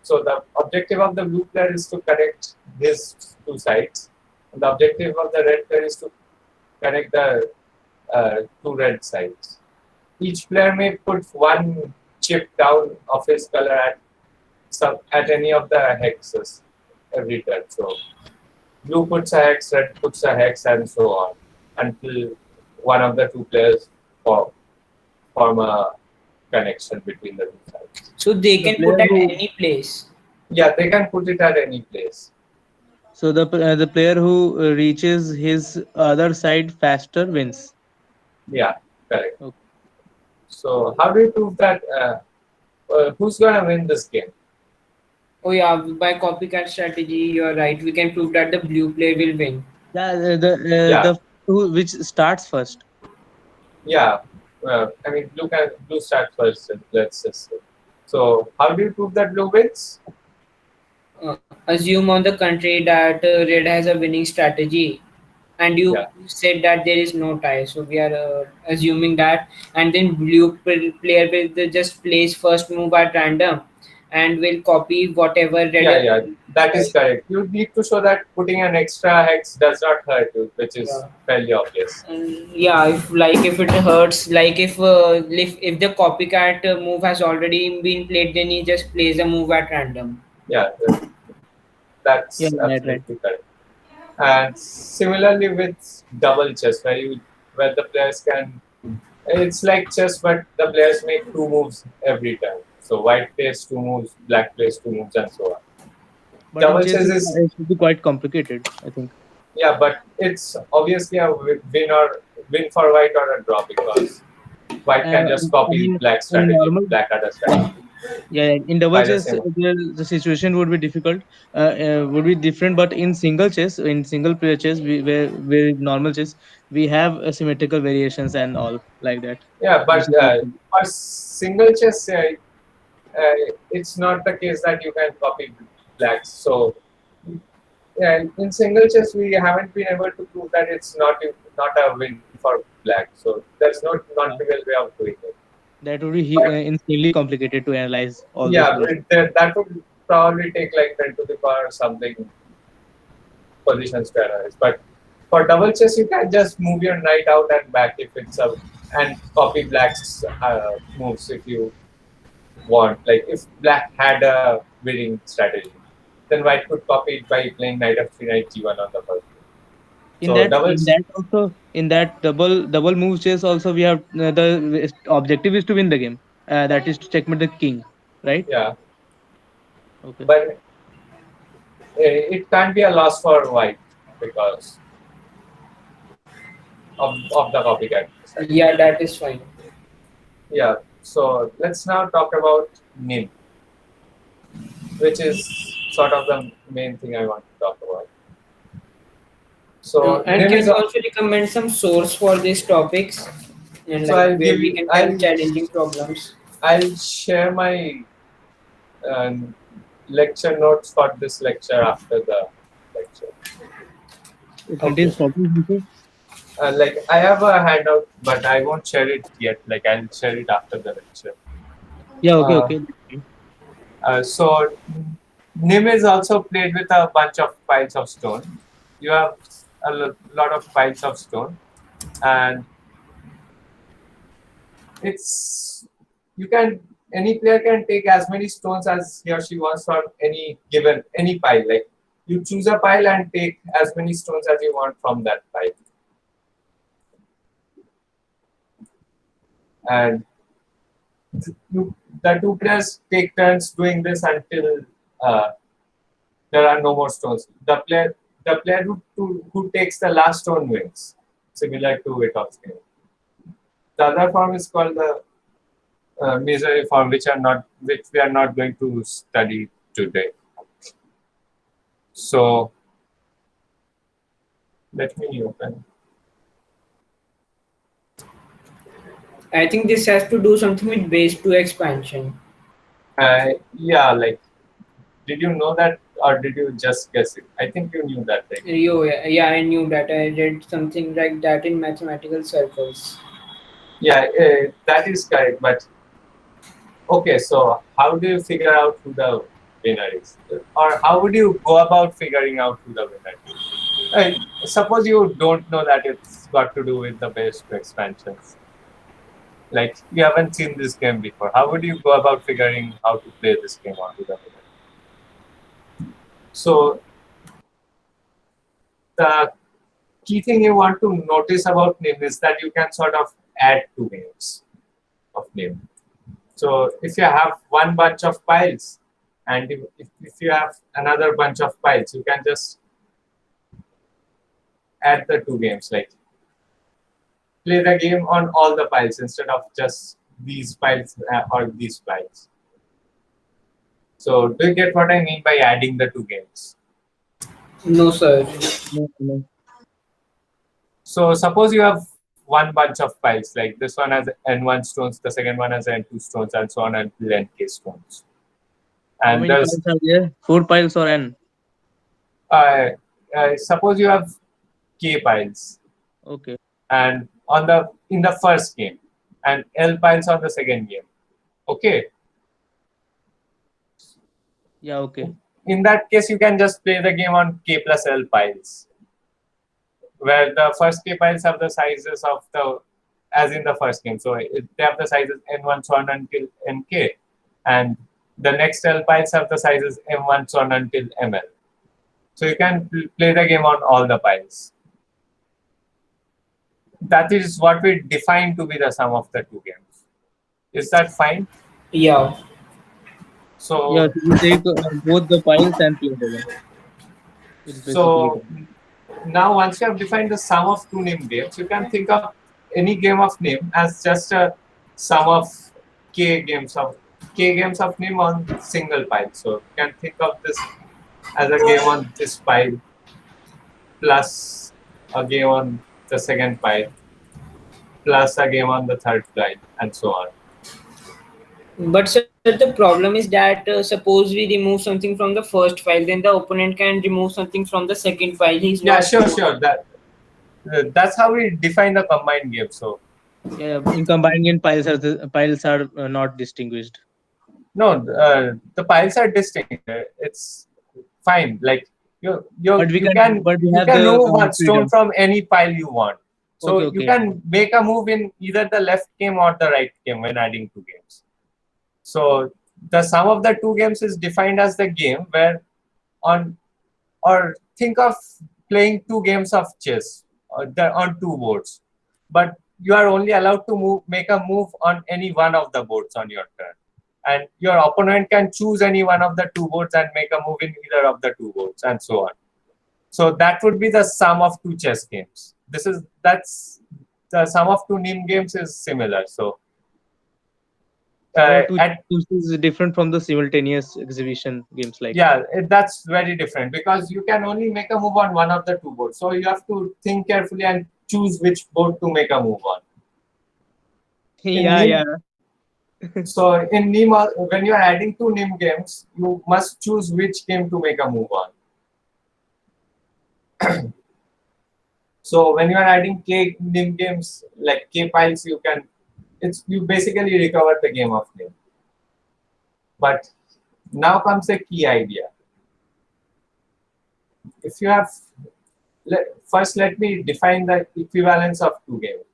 So the objective of the blue player is to connect his two sides, and the objective of the red player is to connect the two red sides. Each player may put one chip down of his color at any of the hexes every turn. So blue puts a hex, red puts a hex, and so on until one of the two players form, form a connection between the two sides. So they The can put player at who any place. Yeah, they can put it at any place. the player who reaches his other side faster wins. Yeah, correct. Okay. So how do you prove that? Who's gonna win this game? Oh yeah, by copycat strategy, you're right. We can prove that the blue player will win. Yeah, Yeah, the who which starts first. yeah. I mean, blue starts first. Let's just say. So how do you prove that blue wins? Assume on the country that red has a winning strategy, and you Yeah, said that there is no tie. So we are assuming that, and then player will just place first move at random, and will copy whatever red. yeah. That is correct. You need to show that putting an extra hex does not hurt you, which is Yeah. fairly obvious. Yeah, if it hurts, like if the copycat move has already been played, then he just plays a move at random. Yeah, Yeah, that's right, right. absolutely correct. And similarly with double chess, where the players can, it's like chess, but the players make two moves every time. So white plays two moves, black plays two moves, and so on. But in Double chess, chess is it should be quite complicated, I think. yeah, but it's obviously a win for white or a draw because white can just I copy mean, black in strategy, normal, black other strategy yeah, in double by the chess, same. the situation would be difficult, would be different. But in single chess, in single player chess, where normal chess, we have asymmetrical variations and all like that. Yeah, Which but is useful. for single chess, it's not the case that you can copy blacks. So yeah, in single chess, we haven't been able to prove that it's not a win for black. So there's no Yeah, non-trivial way of doing it. that would be But insanely complicated to analyze all those yeah, positions. that would probably take like 10 to the power something positions to analyze. But For double chess, you can just move your knight out and back if it's a and copy black's moves if you want. Like if black had a winning strategy, then white could copy it by playing knight f3, knight g1 on the first move. So double, In that double move chess also we have the objective is to win the game. That is to checkmate the king, right? yeah, Okay. but it can't be a loss for white because of the copycat strategy. Yeah, that is fine. Yeah, so let's now talk about nim, which is sort of the main thing I want to talk about. So And nim can is you also recommend some source for these topics and so like I'll where give we you can find challenging problems? I'll share my um, lecture notes for this lecture after the lecture. It Okay. contains problems. Like I have a handout, but I won't share it yet. Like I'll share it after the lecture. Yeah. Okay. Uh, Okay. so nim is also played with a bunch of piles of stone. You have a lot of piles of stone, and it's you can any player can take as many stones as he or she wants from any given any pile. Like you choose a pile and take as many stones as you want from that pile. And you, the two players take turns doing this until uh, there are no more stones. The player who takes the last stone wins, similar to Wittov's game. The other form is called the misery form, which we are not going to study today. So let me open. I think this has to do something with base 2 expansion. Yeah, like did you know that or did you just guess it? I think you knew that, right? Yeah, I knew that. I read something like that in mathematical circles. Yeah, that is correct. But okay, so how do you figure out who the winner is? Or how would you go about figuring out who the winner is? Suppose you don't know that it's got to do with the base two expansions. Like you haven't seen this game before. How would you go about figuring how to play this game or who the winner is? So the key thing you want to notice about name is that you can sort of add two names of name. So if you have one bunch of piles and if you have another bunch of piles, you can just add the two games, like play the game on all the piles instead of just these piles or these piles. So do you get what I mean by adding the two games? No, sir. No, no. So suppose you have one bunch of piles, like this one has n1 stones, the second one has n2 stones, and so on until nk stones. How And many there's piles are there? 4 piles or n? uh, suppose you have k piles, Okay. and on the in the first game, and l piles on the second game. Okay. Yeah. Okay. In that case, you can just play the game on k plus l piles, where the first k piles have the sizes of the as in the first game. So they have the sizes n1 so on until nk, and the next l piles have the sizes m1 so on until ml. So you can play the game on all the piles. That is what we define to be the sum of the two games. Is that fine? Yeah. Yeah. So, So you take both the piles and play the game. It's basically so done. now once you have defined the sum of two named games, you can think of any game of name as just a sum of k games of name on single pile. So you can think of this as a game on this pile plus a game on the second pile plus a game on the third pile and so on. But sir, the problem is that suppose we remove something from the first file, then the opponent can remove something from the second file. He's Yeah, not sure, sure. sure. That's how we define the combined game. So Yeah. In combining in piles are not distinguished. no, the piles are distinct. It's fine. Like But we you can, but we have the remove one stone freedom. from any pile you want. So Okay, you okay. can make a move in either the left game or the right game when adding two games. So the sum of the two games is defined as the game where on or think of playing two games of chess on two boards, but you are only allowed to make a move on any one of the boards on your turn, and your opponent can choose any one of the two boards and make a move in either of the two boards, and so on. So that would be the sum of two chess games. That's the sum of two NIM games is similar. So Some of two at games is different from the simultaneous exhibition games like. yeah, that's very different because you can only make a move on one of the two boards. So you have to think carefully and choose which board to make a move on. In Yeah, NIM, yeah. so in NIM, when you are adding two NIM games, you must choose which game to make a move on. So when you are adding K NIM games like K piles, you basically recover the game of NIM. But now comes a key idea. If you have first, let me define the equivalence of two games.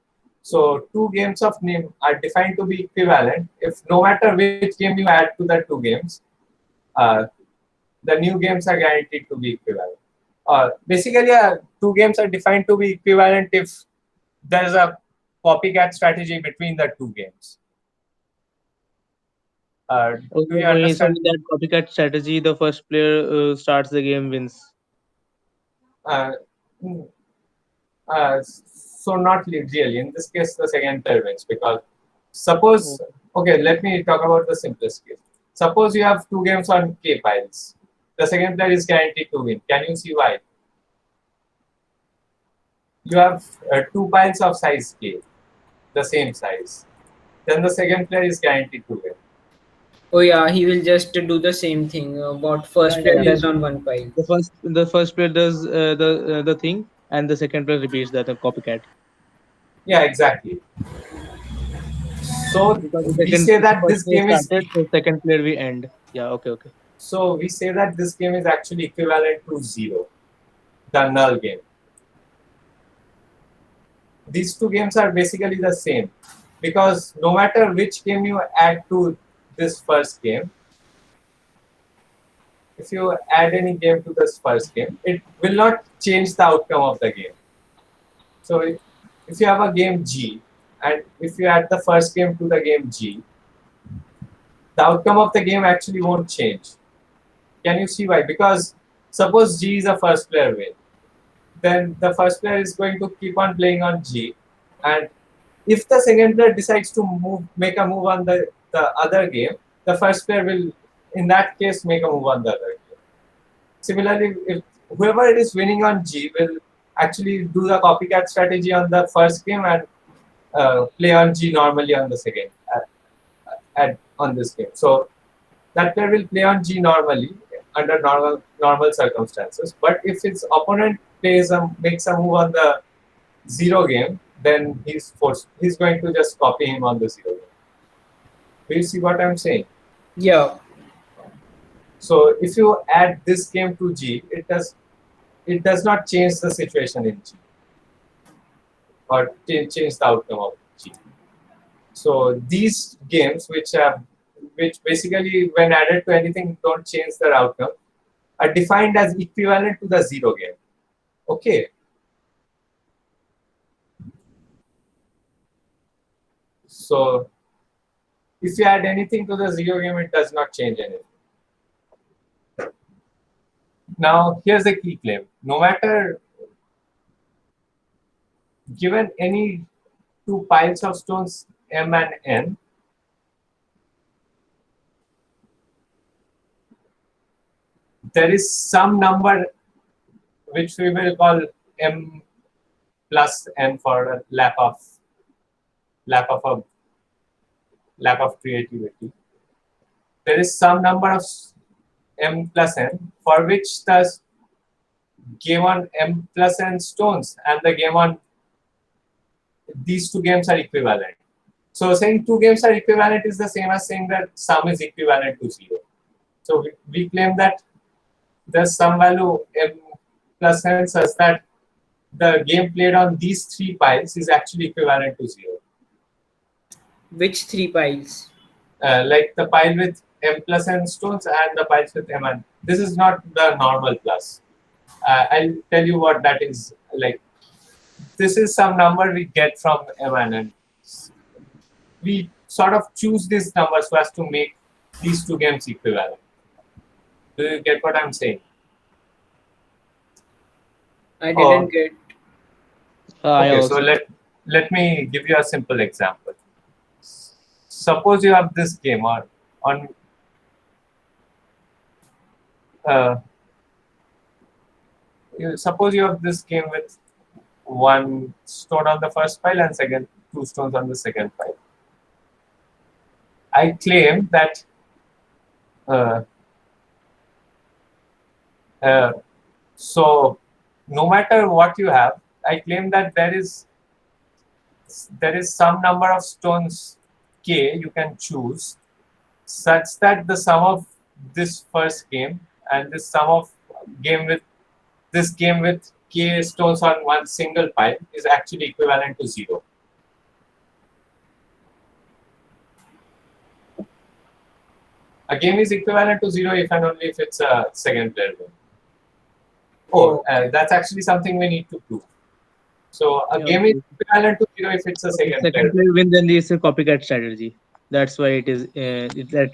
So two games of NIM are defined to be equivalent if no matter which game you add to the two games, uh, the new games are guaranteed to be equivalent. Basically, two games are defined to be equivalent if there's a copycat strategy between the two games. Do you So understand? with that copycat strategy, the first player starts the game wins. Uh, mm, so not really. In this case, the second player wins because Oh. suppose, okay, let me talk about the simplest case. Suppose you have two games on K piles. The second player is guaranteed to win. Can you see why? You have two piles of size K, the same size. Then the second player is guaranteed to win. Oh yeah, he will just do the same thing what first Yeah, player yeah. does on one pile. The first player does the thing, and the second player repeats that, the copycat. Yeah, exactly. So Because the we second, say if the that first this player game is started, the second player we end. Yeah, okay, okay. actually equivalent to zero, the null game. These two games are basically the same because no matter which game you add to this first game, if you add any game to this first game, it will not change the outcome of the game. So if you have a game G and if you add the first game to the game G, the outcome of the game actually won't change. Can you see why? Because suppose G is a first player win, then the first player is going to keep on playing on G, and if the second player decides to make a move on the other game, the first player will, in that case, make a move on the other game. Similarly, if whoever it is winning on G will actually do the copycat strategy on the first game and play on G normally on the second on this game. So that player will play on G normally under normal circumstances. But if his opponent makes a move on the zero game, then he's going to just copy him on the zero game. Do you see what I'm saying? Yeah. So if you add this game to G, it does not change the situation in G or change the outcome of G. So these games which basically when added to anything don't change their outcome are defined as equivalent to the zero game. Okay. So if you add anything to the zero game, it does not change anything. Now, here's the key claim. No matter given any two piles of stones M and N, there is some number which we will call M plus N for a lack of a lack of creativity. There is some number of M plus N for which the game on M plus N stones and the game on these two games are equivalent. So saying two games are equivalent is the same as saying that sum is equivalent to zero. So we claim that there's some value m plus n such that the game played on these three piles is actually equivalent to 0. Which three piles? Like the pile with m plus n stones and the piles with m n. This is not the normal plus. I'll tell you what that is like. This is some number we get from m and n. We sort of choose these numbers so as to make these two games equivalent. Do you get what I'm saying? I didn't get. I Okay, so also. let me give you a simple example. Suppose you have this game on suppose you have this game with one stone on the first pile and two stones on the second pile. I claim that uh, so no matter what you have, I claim that there is some number of stones k you can choose such that the sum of this first game and this sum of game with this game with k stones on one single pile is actually equivalent to 0. A game is equivalent to 0 if and only if it's a second player game. That's actually something we need to prove. So a game is equivalent to 0 if it's a second player. Second player win, then it's a copycat strategy. That's why it is.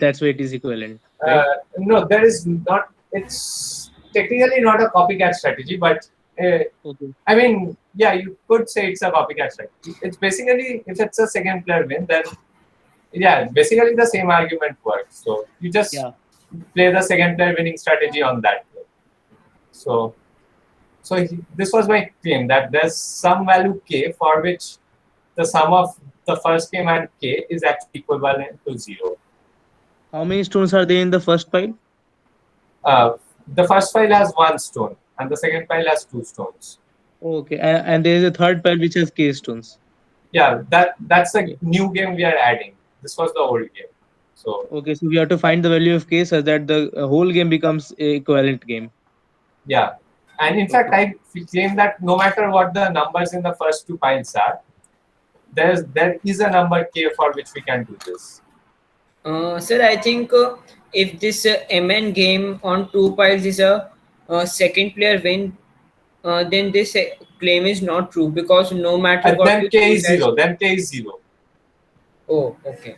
That's why it is equivalent. Right? No, there is not. It's technically not a copycat strategy, but Okay. I mean, yeah, you could say it's a copycat strategy. It's basically, if it's a second player win, then yeah, basically the same argument works. So you just Yeah. play the second player winning strategy on that play. So this was my claim that there's some value k for which the sum of the first game and k is actually equivalent to 0. How many stones are there in the first pile? The first pile has one stone and the second pile has two stones. Okay, and there is a third pile which has k stones. Yeah, that's the new game we are adding. This was the old game. So Okay, so we have to find the value of k such that the whole game becomes a equivalent game. yeah, and in fact, I claim that no matter what the numbers in the first two piles are, there is a number k for which we can do this. Sir, I think if this MN game on two piles is a second player win, then this claim is not true because no matter what Then you k do, is 0. Then k is 0. Oh, okay.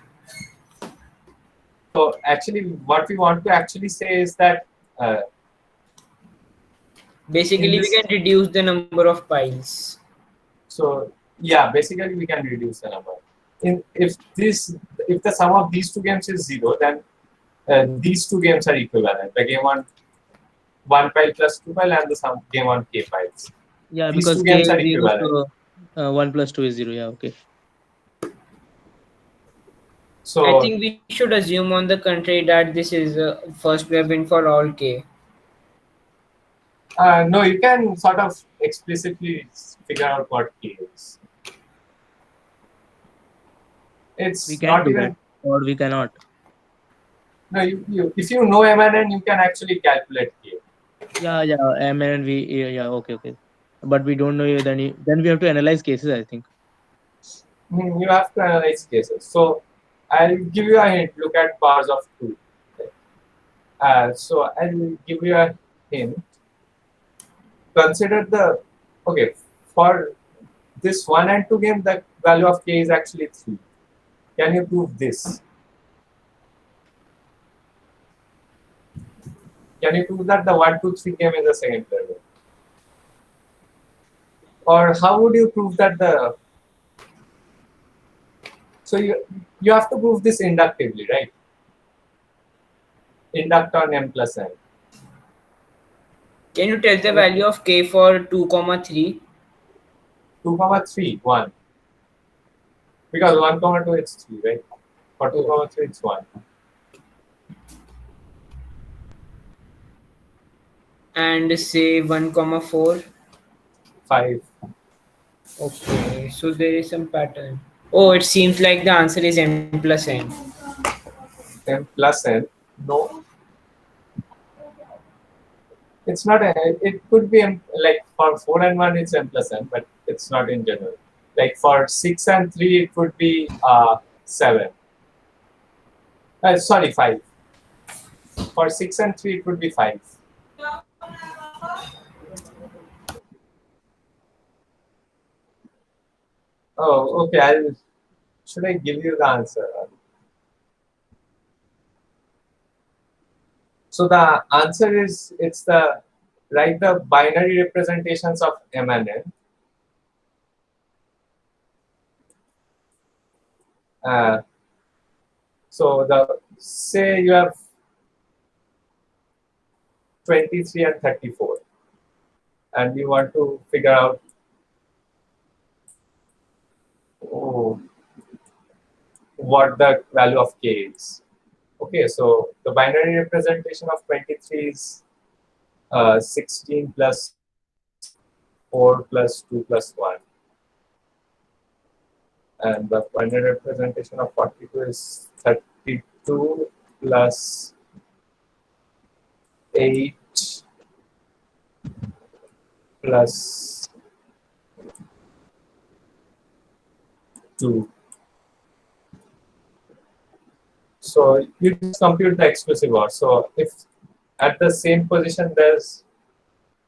So actually, what we want to actually say is that Basically, we can reduce the number of piles. So yeah, basically we can reduce the number. If the sum of these two games is 0, then these two games are equivalent. The game on one pile plus two pile and the game on k piles. Yeah, These because two k games are is 0, equivalent. so 1 plus 2 is 0. Yeah, okay. So I think we should assume on the contrary that this is first player win for all k. no, you can sort of explicitly figure out what k is. It's We can not do even. that, or we cannot. No, if you know m and n, you can actually calculate k. Yeah, M and V. Yeah, okay. But we don't know you. Then we have to analyze cases, I think. You have to analyze cases. So I'll give you a hint. Look at powers of 2. So I'll give you a hint. Consider for this 1 and 2 game, the value of k is actually 3. Can you prove this? Can you prove that the 1, 2, 3 game is a second player game? Or how would you prove that the... So you have to prove this inductively, right? Induct on m plus n. Can you tell the value of k for 2, 3? 2, 3, 1. Because 1, 2 it's 3, right? For 2, 3 it's 1. And say 1, 4? 5. Okay, so there is some pattern. Oh, it seems like the answer is m plus n. M plus n. No. It's not a, it could be like for 4 and 1 it's m plus n, but it's not in general. Like for 6 and 3 it would be 7. Sorry, 5. For 6 and 3 it would be 5. Oh, okay. Should I give you the answer? So the answer is it's the write the binary representations of m and n. So the say you have 23 and 34, and you want to figure out what the value of k is. Okay, so the binary representation of 23 is 16 plus 4 plus 2 plus 1. And the binary representation of 42 is 32 plus 8 plus 2. So you just compute the exclusive OR. So if at the same position there's,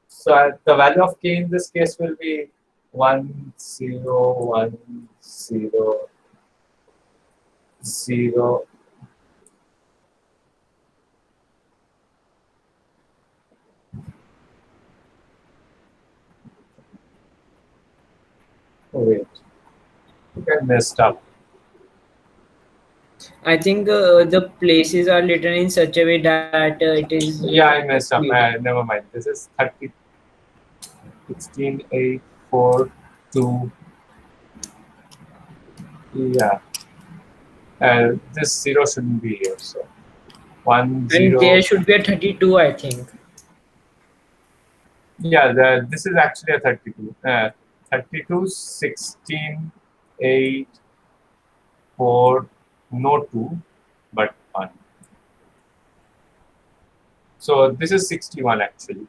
so the value of k in this case will be 1 0 1 0 0. Oh, wait, I messed up. I think the places are written in such a way that it is. Yeah, I messed up. Never mind. This is 30, 16, 8, 4, 2. Yeah. And this 0 shouldn't be here. So 1 And 0. there should be a 32, I think. Yeah, this is actually a 32. 32, 16, 8, 4, no 2, but 1. So this is 61 actually.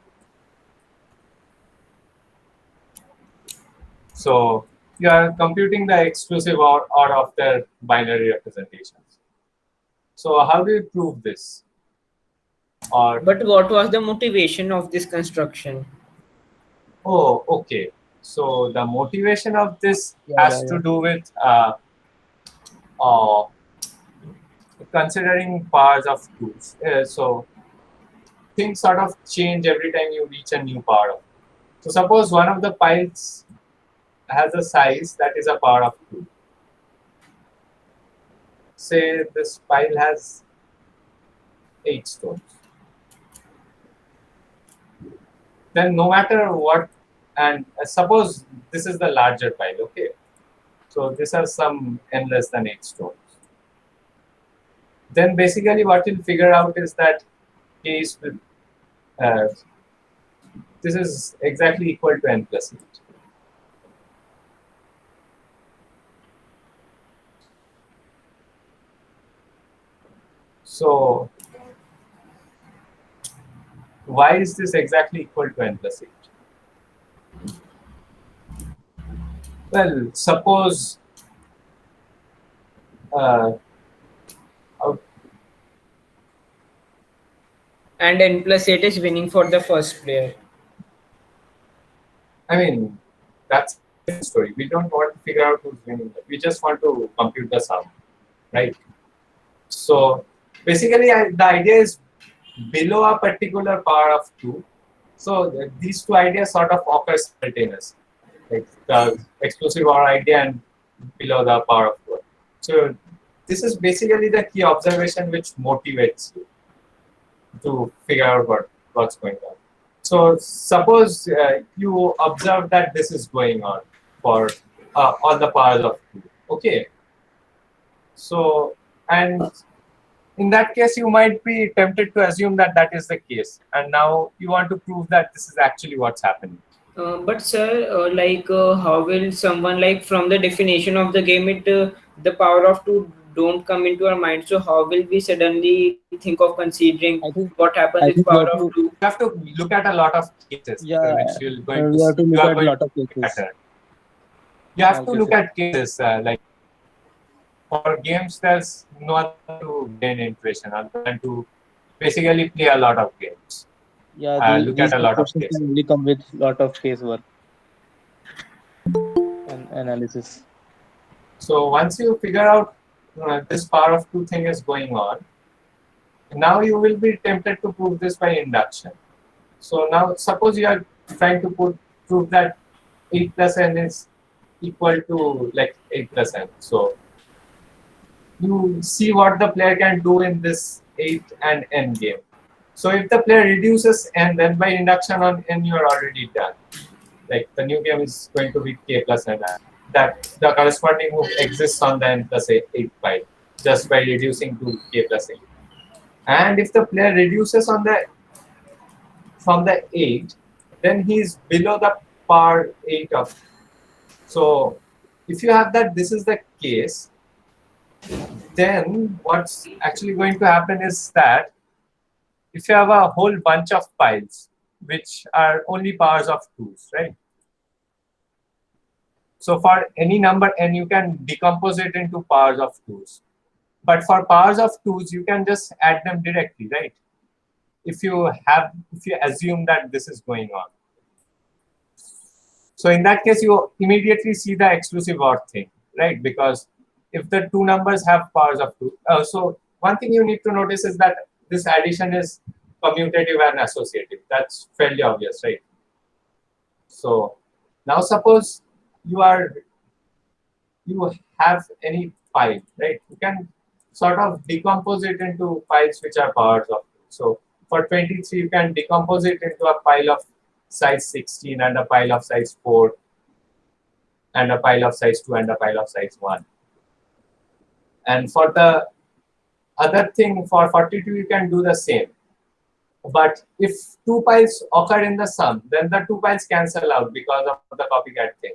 So you are computing the exclusive OR of their binary representations. So how do you prove this? Or But what was the motivation of this construction? oh, okay. So the motivation of this Yeah, has yeah, to yeah. do with uh, considering powers of 2s. So things sort of change every time you reach a new power of. So suppose one of the piles has a size that is a power of 2. Say this pile has 8 stones. Then no matter what, and suppose this is the larger pile, okay? So this has some n less than 8 stones. Then basically what you'll figure out is that k is this is exactly equal to n plus 8. So why is this exactly equal to n plus 8? Well, suppose uh, And n plus 8 is winning for the first player. I mean, that's the story. We don't want to figure out who's winning. We just want to compute the sum, right? So basically, the idea is below a particular power of 2. So these two ideas sort of occur simultaneously, like the exclusive OR idea and below the power of 2. So this is basically the key observation which motivates you to figure out what's going on. So suppose you observe that this is going on for all the powers of 2. Okay. So, and in that case, you might be tempted to assume that that is the case. And now you want to prove that this is actually what's happening. But sir, how will someone like from the definition of the game, it the power of two don't come into our mind. So how will we suddenly think of considering I think what happens I with think power of 2? You have to look at a lot of cases yeah, which you're going to we have to you look are at a going lot to of look at cases. it. You have to Okay, look okay. at cases like for games. There's no other way to gain intuition other than to basically play a lot of games. Yeah, Look at these a lot of questions can cases. only come with lot of casework and analysis. So once you figure out this power of two thing is going on, now you will be tempted to prove this by induction. So now suppose you are trying to prove that 8 plus n is equal to like 8 plus n. So you see what the player can do in this 8 and n game. So if the player reduces n, then by induction on n you are already done. Like the new game is going to be k plus n. That the corresponding move exists on the n plus 8 pile just by reducing to k plus 8. And if the player reduces on the from the 8, then he is below the par 8 of. So if you have that, this is the case, then what's actually going to happen is that if you have a whole bunch of piles, which are only powers of 2s, right? So for any number n, you can decompose it into powers of 2s. But for powers of 2s, you can just add them directly, right? If you assume that this is going on. So in that case, you immediately see the exclusive OR thing, right? Because if the two numbers have powers of 2, so one thing you need to notice is that this addition is commutative and associative. That's fairly obvious, right? So now suppose you have any file, right? You can sort of decompose it into files which are powers of 2. So for 23, you can decompose it into a file of size 16 and a pile of size 4 and a pile of size 2 and a pile of size 1. And for the other thing, for 42, you can do the same. But if two piles occur in the sum, then the two piles cancel out because of the copycat thing.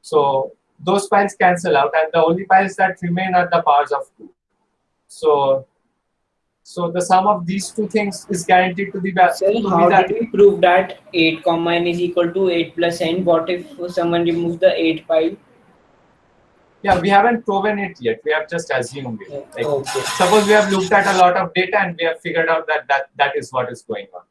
So those piles cancel out, and the only piles that remain are the powers of 2. So the sum of these two things is guaranteed to be Sir, how did we prove that 8 comma n is equal to 8 plus n? What if someone removes the 8 pile? Yeah, we haven't proven it yet. We have just assumed it. Like, Okay. suppose we have looked at a lot of data and we have figured out that is what is going on.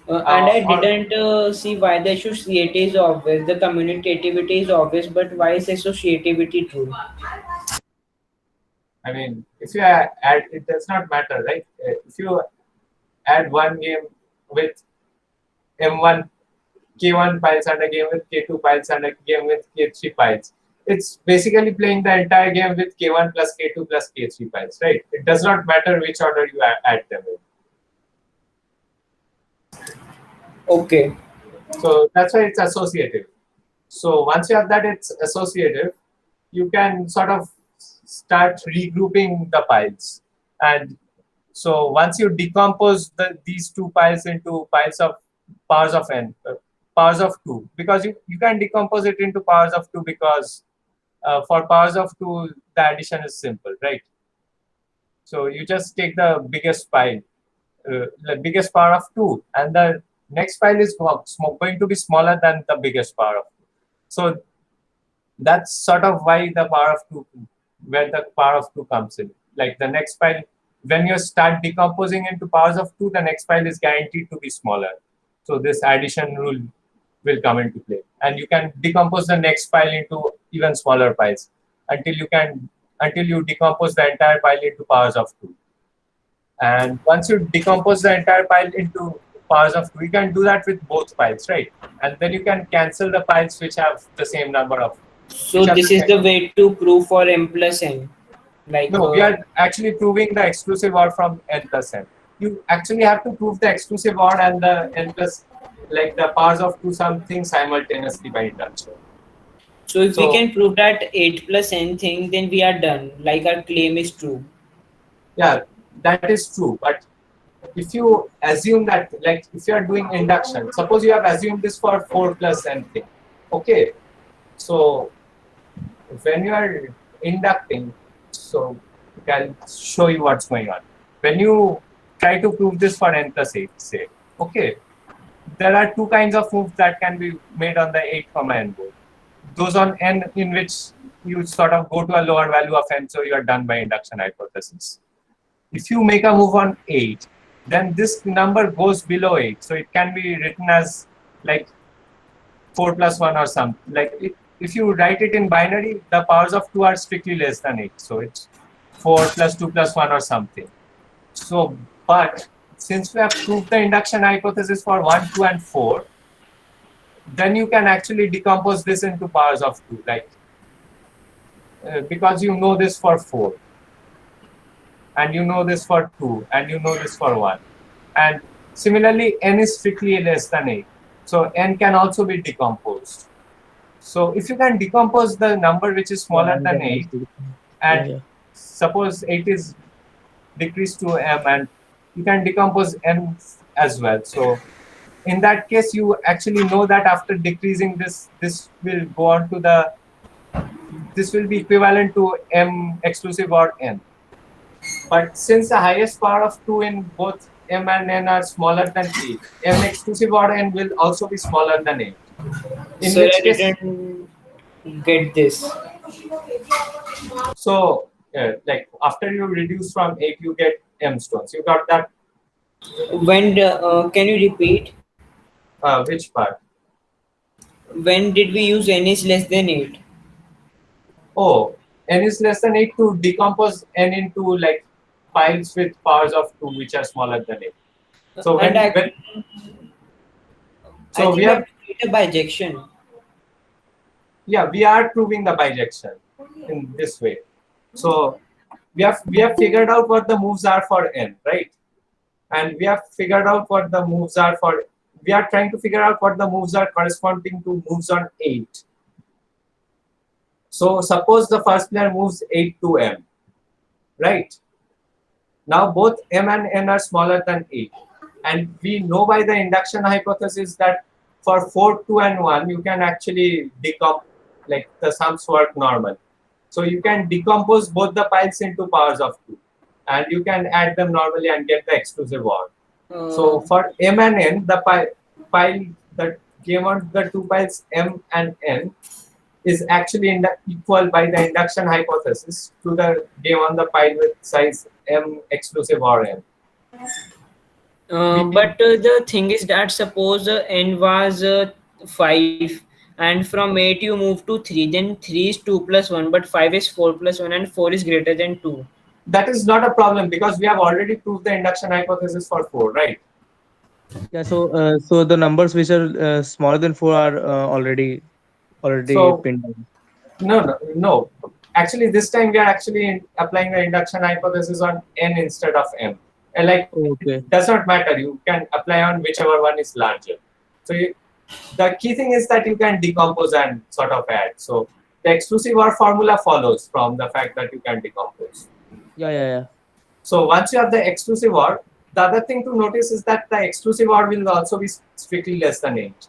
And I Or didn't see why the associativity is obvious. The commutativity is obvious, but why is associativity true? I mean, if you add, it does not matter, right? If you add one game with M1, K1 piles and a game with K2 piles and a game with K3 piles, it's basically playing the entire game with K1 plus K2 plus K3 piles, right? It does not matter which order you add them in. Okay. So that's why it's associative. So once you have that, it's associative, you can sort of start regrouping the piles. And so once you decompose these two piles into piles of powers of n, powers of 2, because you can decompose it into powers of 2 because for powers of 2, the addition is simple, right? So you just take the biggest pile, the biggest power of 2, and the next pile is going to be smaller than the biggest power of 2. So that's sort of why the power of 2, where the power of 2 comes in. Like the next pile, when you start decomposing into powers of 2, the next pile is guaranteed to be smaller. So this addition rule will come into play. And you can decompose the next pile into even smaller piles until you decompose the entire pile into powers of 2. And once you decompose the entire pile into powers of 2, you can do that with both piles, right? And then you can cancel the piles which have the same number of. So this is the way to prove for m plus n. Like No, we are actually proving the exclusive OR from n plus n. You actually have to prove the exclusive OR and the n plus, like the powers of 2 something simultaneously by induction. so if we can prove that 8 plus n thing, then we are done. Like our claim is true. Yeah, that is true. But if you assume that, like if you are doing induction, suppose you have assumed this for 4 plus n thing. Okay, so when you are inducting, so I'll show you what's going on. When you try to prove this for n plus 8, say, okay, there are two kinds of moves that can be made on the 8, n board. Those on n in which you sort of go to a lower value of n, so you are done by induction hypothesis. If you make a move on 8, then this number goes below 8. So it can be written as like 4 plus 1 or something. Like if you write it in binary, the powers of 2 are strictly less than 8. So it's 4 plus 2 plus 1 or something. So, but since we have proved the induction hypothesis for 1, 2, and 4, then you can actually decompose this into powers of 2. Like, because you know this for 4, and you know this for 2, and you know this for 1. And similarly, n is strictly less than 8. So n can also be decomposed. So if you can decompose the number which is smaller than 8, and suppose 8 is decreased to m, and you can decompose m as well. So in that case, you actually know that after decreasing this, this will go on to the, this will be equivalent to m exclusive or n. But since the highest power of 2 in both m and n are smaller than 8, m exclusive or n will also be smaller than 8. In Sir, which I case, didn't get this. so like after you reduce from 8, you get m stones. You got that? When can you repeat? Which part? When did we use n is less than 8? Oh, n is less than 8 to decompose n into like piles with powers of 2 which are smaller than 8. So And I when I so think we we have, have to create a bijection. yeah, we are proving the bijection in this way. So we have figured out what the moves are for n, right? And we have figured out what the moves are for, we are trying to figure out what the moves are corresponding to moves on 8. So suppose the first player moves 8 to m, right? Now both m and n are smaller than 8. And we know by the induction hypothesis that for 4, 2, and 1, you can actually decompose, like the sums work normal. So you can decompose both the piles into powers of 2. And you can add them normally and get the exclusive OR. So for m and n, the pile that came on the two piles m and n is actually equal by the induction hypothesis to the game on the pile with size m exclusive or n. But the thing is that suppose n was 5 and from 8 you move to 3, then 3 is 2 plus 1, but 5 is 4 plus 1 and 4 is greater than 2. That is not a problem because we have already proved the induction hypothesis for 4, right? Yeah, so the numbers which are smaller than 4 are already So pinned down. no. Actually, this time we are actually applying the induction hypothesis on n instead of m. And like Okay. it does not matter. You can apply on whichever one is larger. So the key thing is that you can decompose and sort of add. So the exclusive OR formula follows from the fact that you can decompose. Yeah. So once you have the exclusive OR, the other thing to notice is that the exclusive OR will also be strictly less than 8.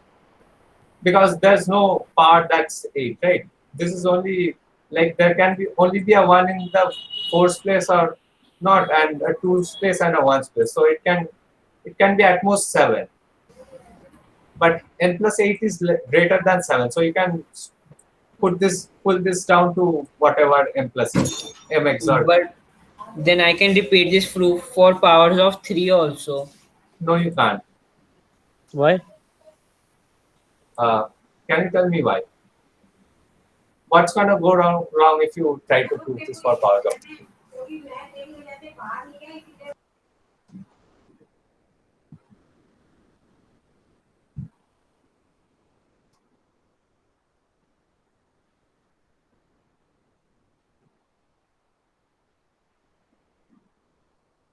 Because there's no power that's 8, right? This is only like there can be only be a 1 in the 4th place or not, and a 2's place and a 1's place. So it can be at most 7. But n plus 8 is greater than 7. So you can pull this down to whatever m plus 8, m XOR. But then I can repeat this proof for powers of 3 also. No, you can't. Why? Can you tell me why? What's going to go wrong if you try to prove this for powers of 3?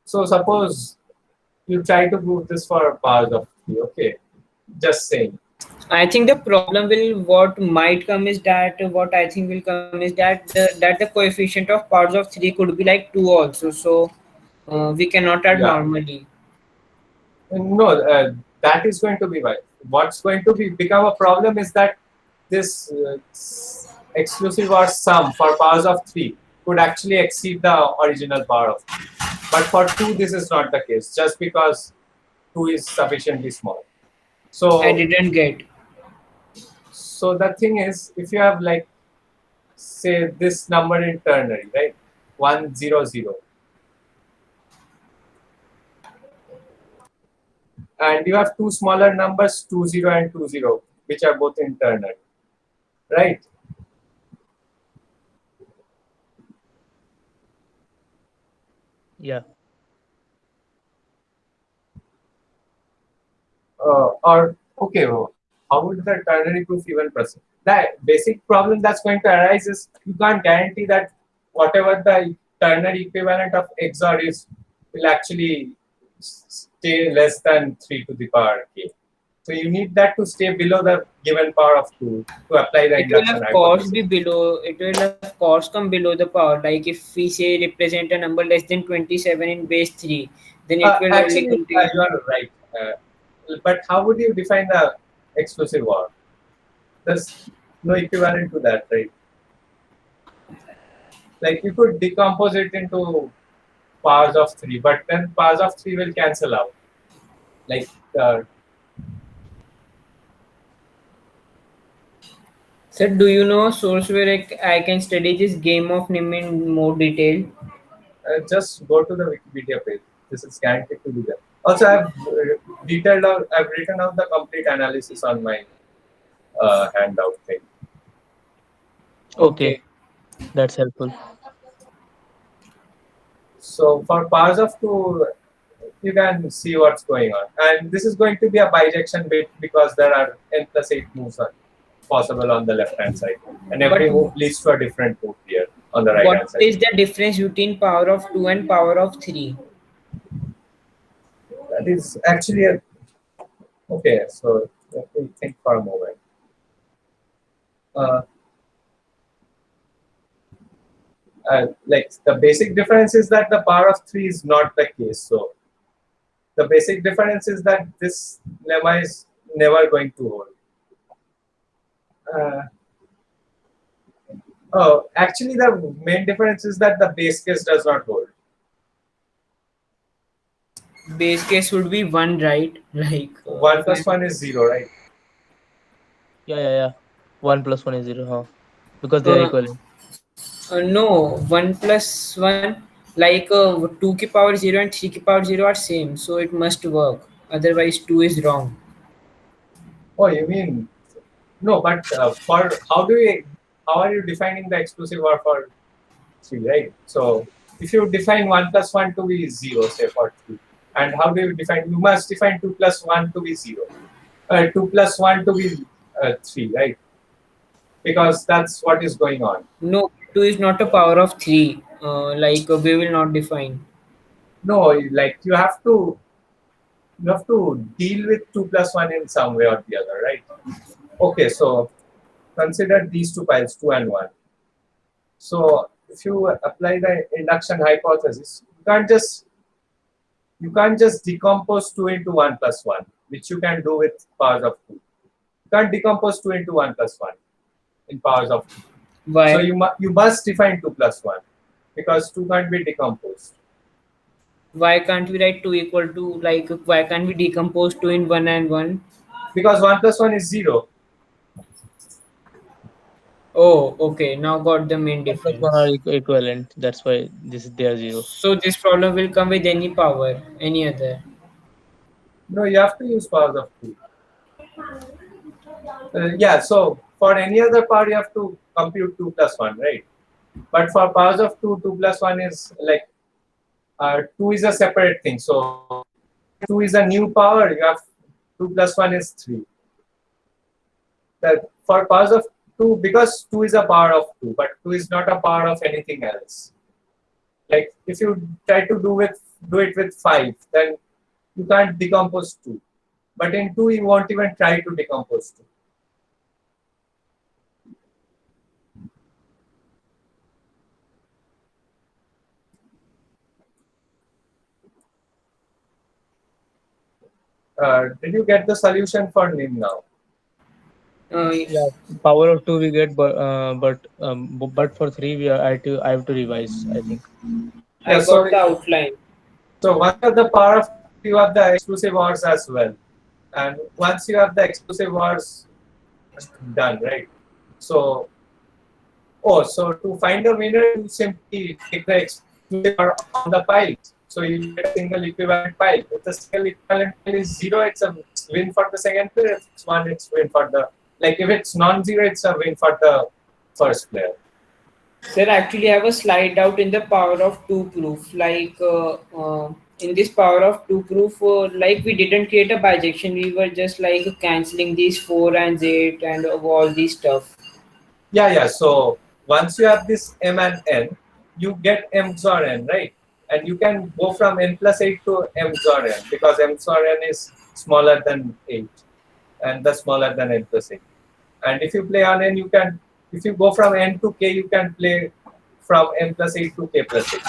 So suppose you try to prove this for powers of 3, okay? Just saying. I think the problem will what might come is that what I think will come is that the coefficient of powers of 3 could be like 2 also. So we cannot add Yeah. normally. No, that is going to be why. What's going to become a problem is that this exclusive or sum for powers of 3 could actually exceed the original power of 3. But for 2, this is not the case, just because 2 is sufficiently small. I So, didn't get. so the thing is, if you have like, say, this number in ternary, right? 1, 0, 0. And you have two smaller numbers, 2, 0 and 2, 0, which are both in ternary, right? Yeah. Or okay, well, how would the ternary proof even proceed? The basic problem that's going to arise is you can't guarantee that whatever the ternary equivalent of XOR is will actually stay less than 3 to the power k. So you need that to stay below the given power of 2 to apply the It will induction of course hypothesis. be below. It will of course come below the power. Like if we say represent a number less than 27 in base 3, then it will only Actually, contain. you are right. But how would you define the exclusive OR? There's no equivalent to that, right? Like you could decompose it into powers of 3, but then powers of 3 will cancel out. Like, So do you know a source where I can study this game of NIM in more detail? just go to the Wikipedia page. This is guaranteed to be there. Also, I've written out the complete analysis on my handout thing. Okay, Okay. that's helpful. So for powers of 2, you can see what's going on. And this is going to be a bijection bit because there are n plus 8 moves possible on the left hand side. And But every move leads to a different move here on the right what hand side. is the difference between power of 2 and power of 3? That is actually a okay. So let me think for a moment. Uh, like the basic difference is that the power of 3 is not the case. So the basic difference is that this lemma is never going to hold. Uh, oh, actually, the main difference is that the base case does not hold. Base case would be 1, right? Like, 1 if plus I'm 1 is 0, right? Yeah, yeah, yeah. 1 plus 1 is 0, huh? Because they are uh, equivalent. no, 1 plus 1, like 2 ki power 0 and 3 ki power 0 are same, so it must work. Otherwise, 2 is wrong. Oh, you mean no? But for how are you defining the exclusive or for 3, right? So if you define 1 plus 1 to be 0, say for 3, and how do you define? You must define 2 plus 1 to be 0, 2 plus 1 to be 3, right? Because that's what is going on. No, 2 is not a power of 3. Like, we will not define. No, like you have to deal with 2 plus 1 in some way or the other, right? Okay, so consider these two piles, 2 and 1. So if you apply the induction hypothesis, you can't just decompose 2 into 1 plus 1, which you can do with powers of 2. You can't decompose 2 into 1 plus 1 in powers of 2. So Why? you must define 2 plus 1 because 2 can't be decomposed. Why can't we write 2 equal to, like, why can't we decompose 2 in 1 and 1? Because 1 plus 1 is 0. Oh, okay. Now got the main 1 plus 1 are difference. equivalent. That's why they are 0. So this problem will come with any power, any other. No, you have to use powers of 2. Yeah, so for any other power, you have to compute 2 plus 1, right? But for powers of 2, 2 plus 1 is like 2 is a separate thing. So 2 is a new power, you have 2 plus 1 is 3. That for powers of 2, because 2 is a power of 2, but 2 is not a power of anything else. Like if you try to do it with 5, then you can't decompose 2. But in 2, you won't even try to decompose 2. Did you get the solution for NIM now? Yeah, power of two we get, but for three I have to revise, I think. Yeah, I got the outline. so once you have the power of two, you have the exclusive odds as well. And once you have the exclusive odds done, right? So, so to find a winner, you simply take the exclusive odds on the piles. So you get a single equivalent pile. If the single equivalent pile is zero, it's a win for the second player. If it's one, it's win for the, like if it's non-zero, it's a win for the first player. Sir, actually, I have a slide out in the power of two proof. In this power of two proof, like we didn't create a bijection. We were just like canceling these 4 and 8 and all these stuff. Yeah. So once you have this m and n, you get m XOR n, right? And you can go from n plus 8 to m XOR n because m XOR n is smaller than 8 and the smaller than n plus 8. And if you play on n, if you go from n to k, you can play from n plus 8 to k plus 8.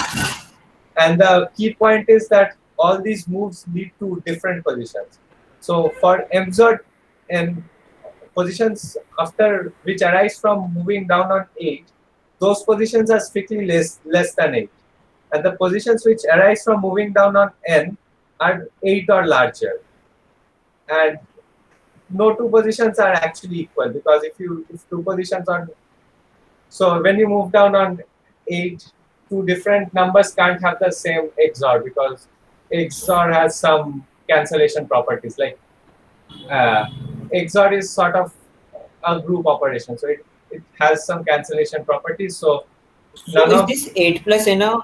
And the key point is that all these moves lead to different positions. So for m XOR n, positions after which arise from moving down on 8, those positions are strictly less than 8. And the positions which arise from moving down on n are 8 or larger. And no two positions are actually equal because if two positions are, so when you move down on 8, two different numbers can't have the same XOR because XOR has some cancellation properties. Like XOR is sort of a group operation, so it has some cancellation properties. So So is this 8 plus n?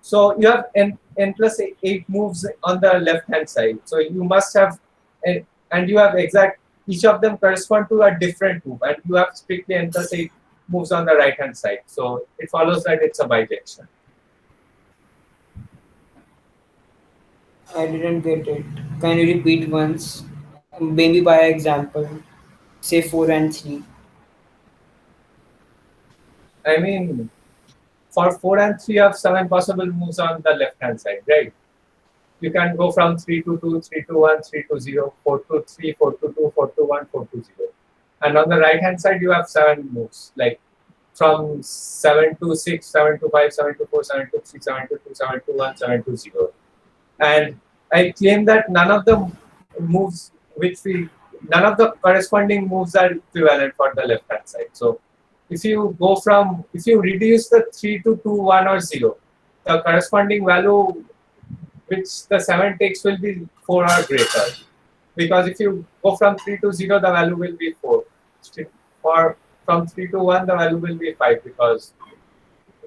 So you have n plus 8 moves on the left hand side. So you must have, and you have exact, each of them correspond to a different move, and you have strictly n plus 8 moves on the right hand side. So it follows that it's a bijection. I didn't get it. Can you repeat once? Maybe by example. Say 4 and 3. I mean, for 4 and 3, you have 7 possible moves on the left hand side, right? You can go from 3 to 2, 3 to 1, 3 to 0, 4 to 3, 4 to 2, 4 to 1, 4 to 0. And on the right hand side, you have 7 moves, like from 7 to 6, 7 to 5, 7 to 4, 7 to 3, 7 to 2, 7 to 1, 7 to 0. And I claim that none of the moves none of the corresponding moves are equivalent for the left hand side. So if you reduce the 3 to 2, 1 or 0, the corresponding value which the 7 takes will be 4 or greater. Because if you go from 3 to 0, the value will be 4. Or from 3 to 1, the value will be 5 because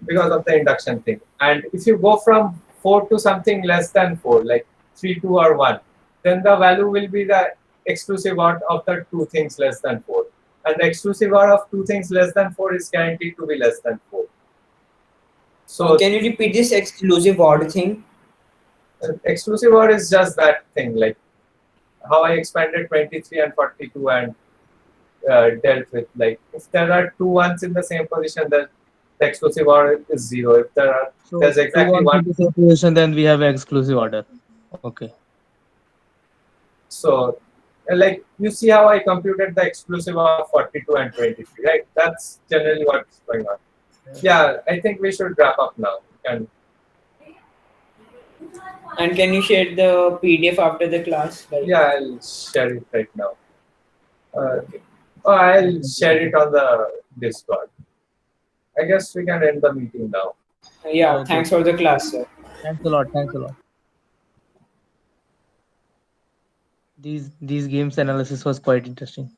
of the induction thing. And if you go from 4 to something less than 4, like 3, 2 or 1, then the value will be the exclusive odd of the two things less than 4. And the exclusive odd of two things less than 4 is guaranteed to be less than 4. So can you repeat this exclusive odd thing? Exclusive odd is just that thing, like how I expanded 23 and 42 and dealt with, like if there are two ones in the same position, then the exclusive order is 0. If there's exactly one. In the same position, then we have exclusive order. Okay. So, like you see how I computed the exclusive of 42 and 23, right? That's generally what's going on. Yeah, I think we should wrap up now. And can you share the PDF after the class? Yeah, I'll share it right now. I'll share it on the Discord. I guess we can end the meeting now. Yeah, Okay. thanks for the class, sir. Thanks a lot. Thanks a lot. These games analysis was quite interesting.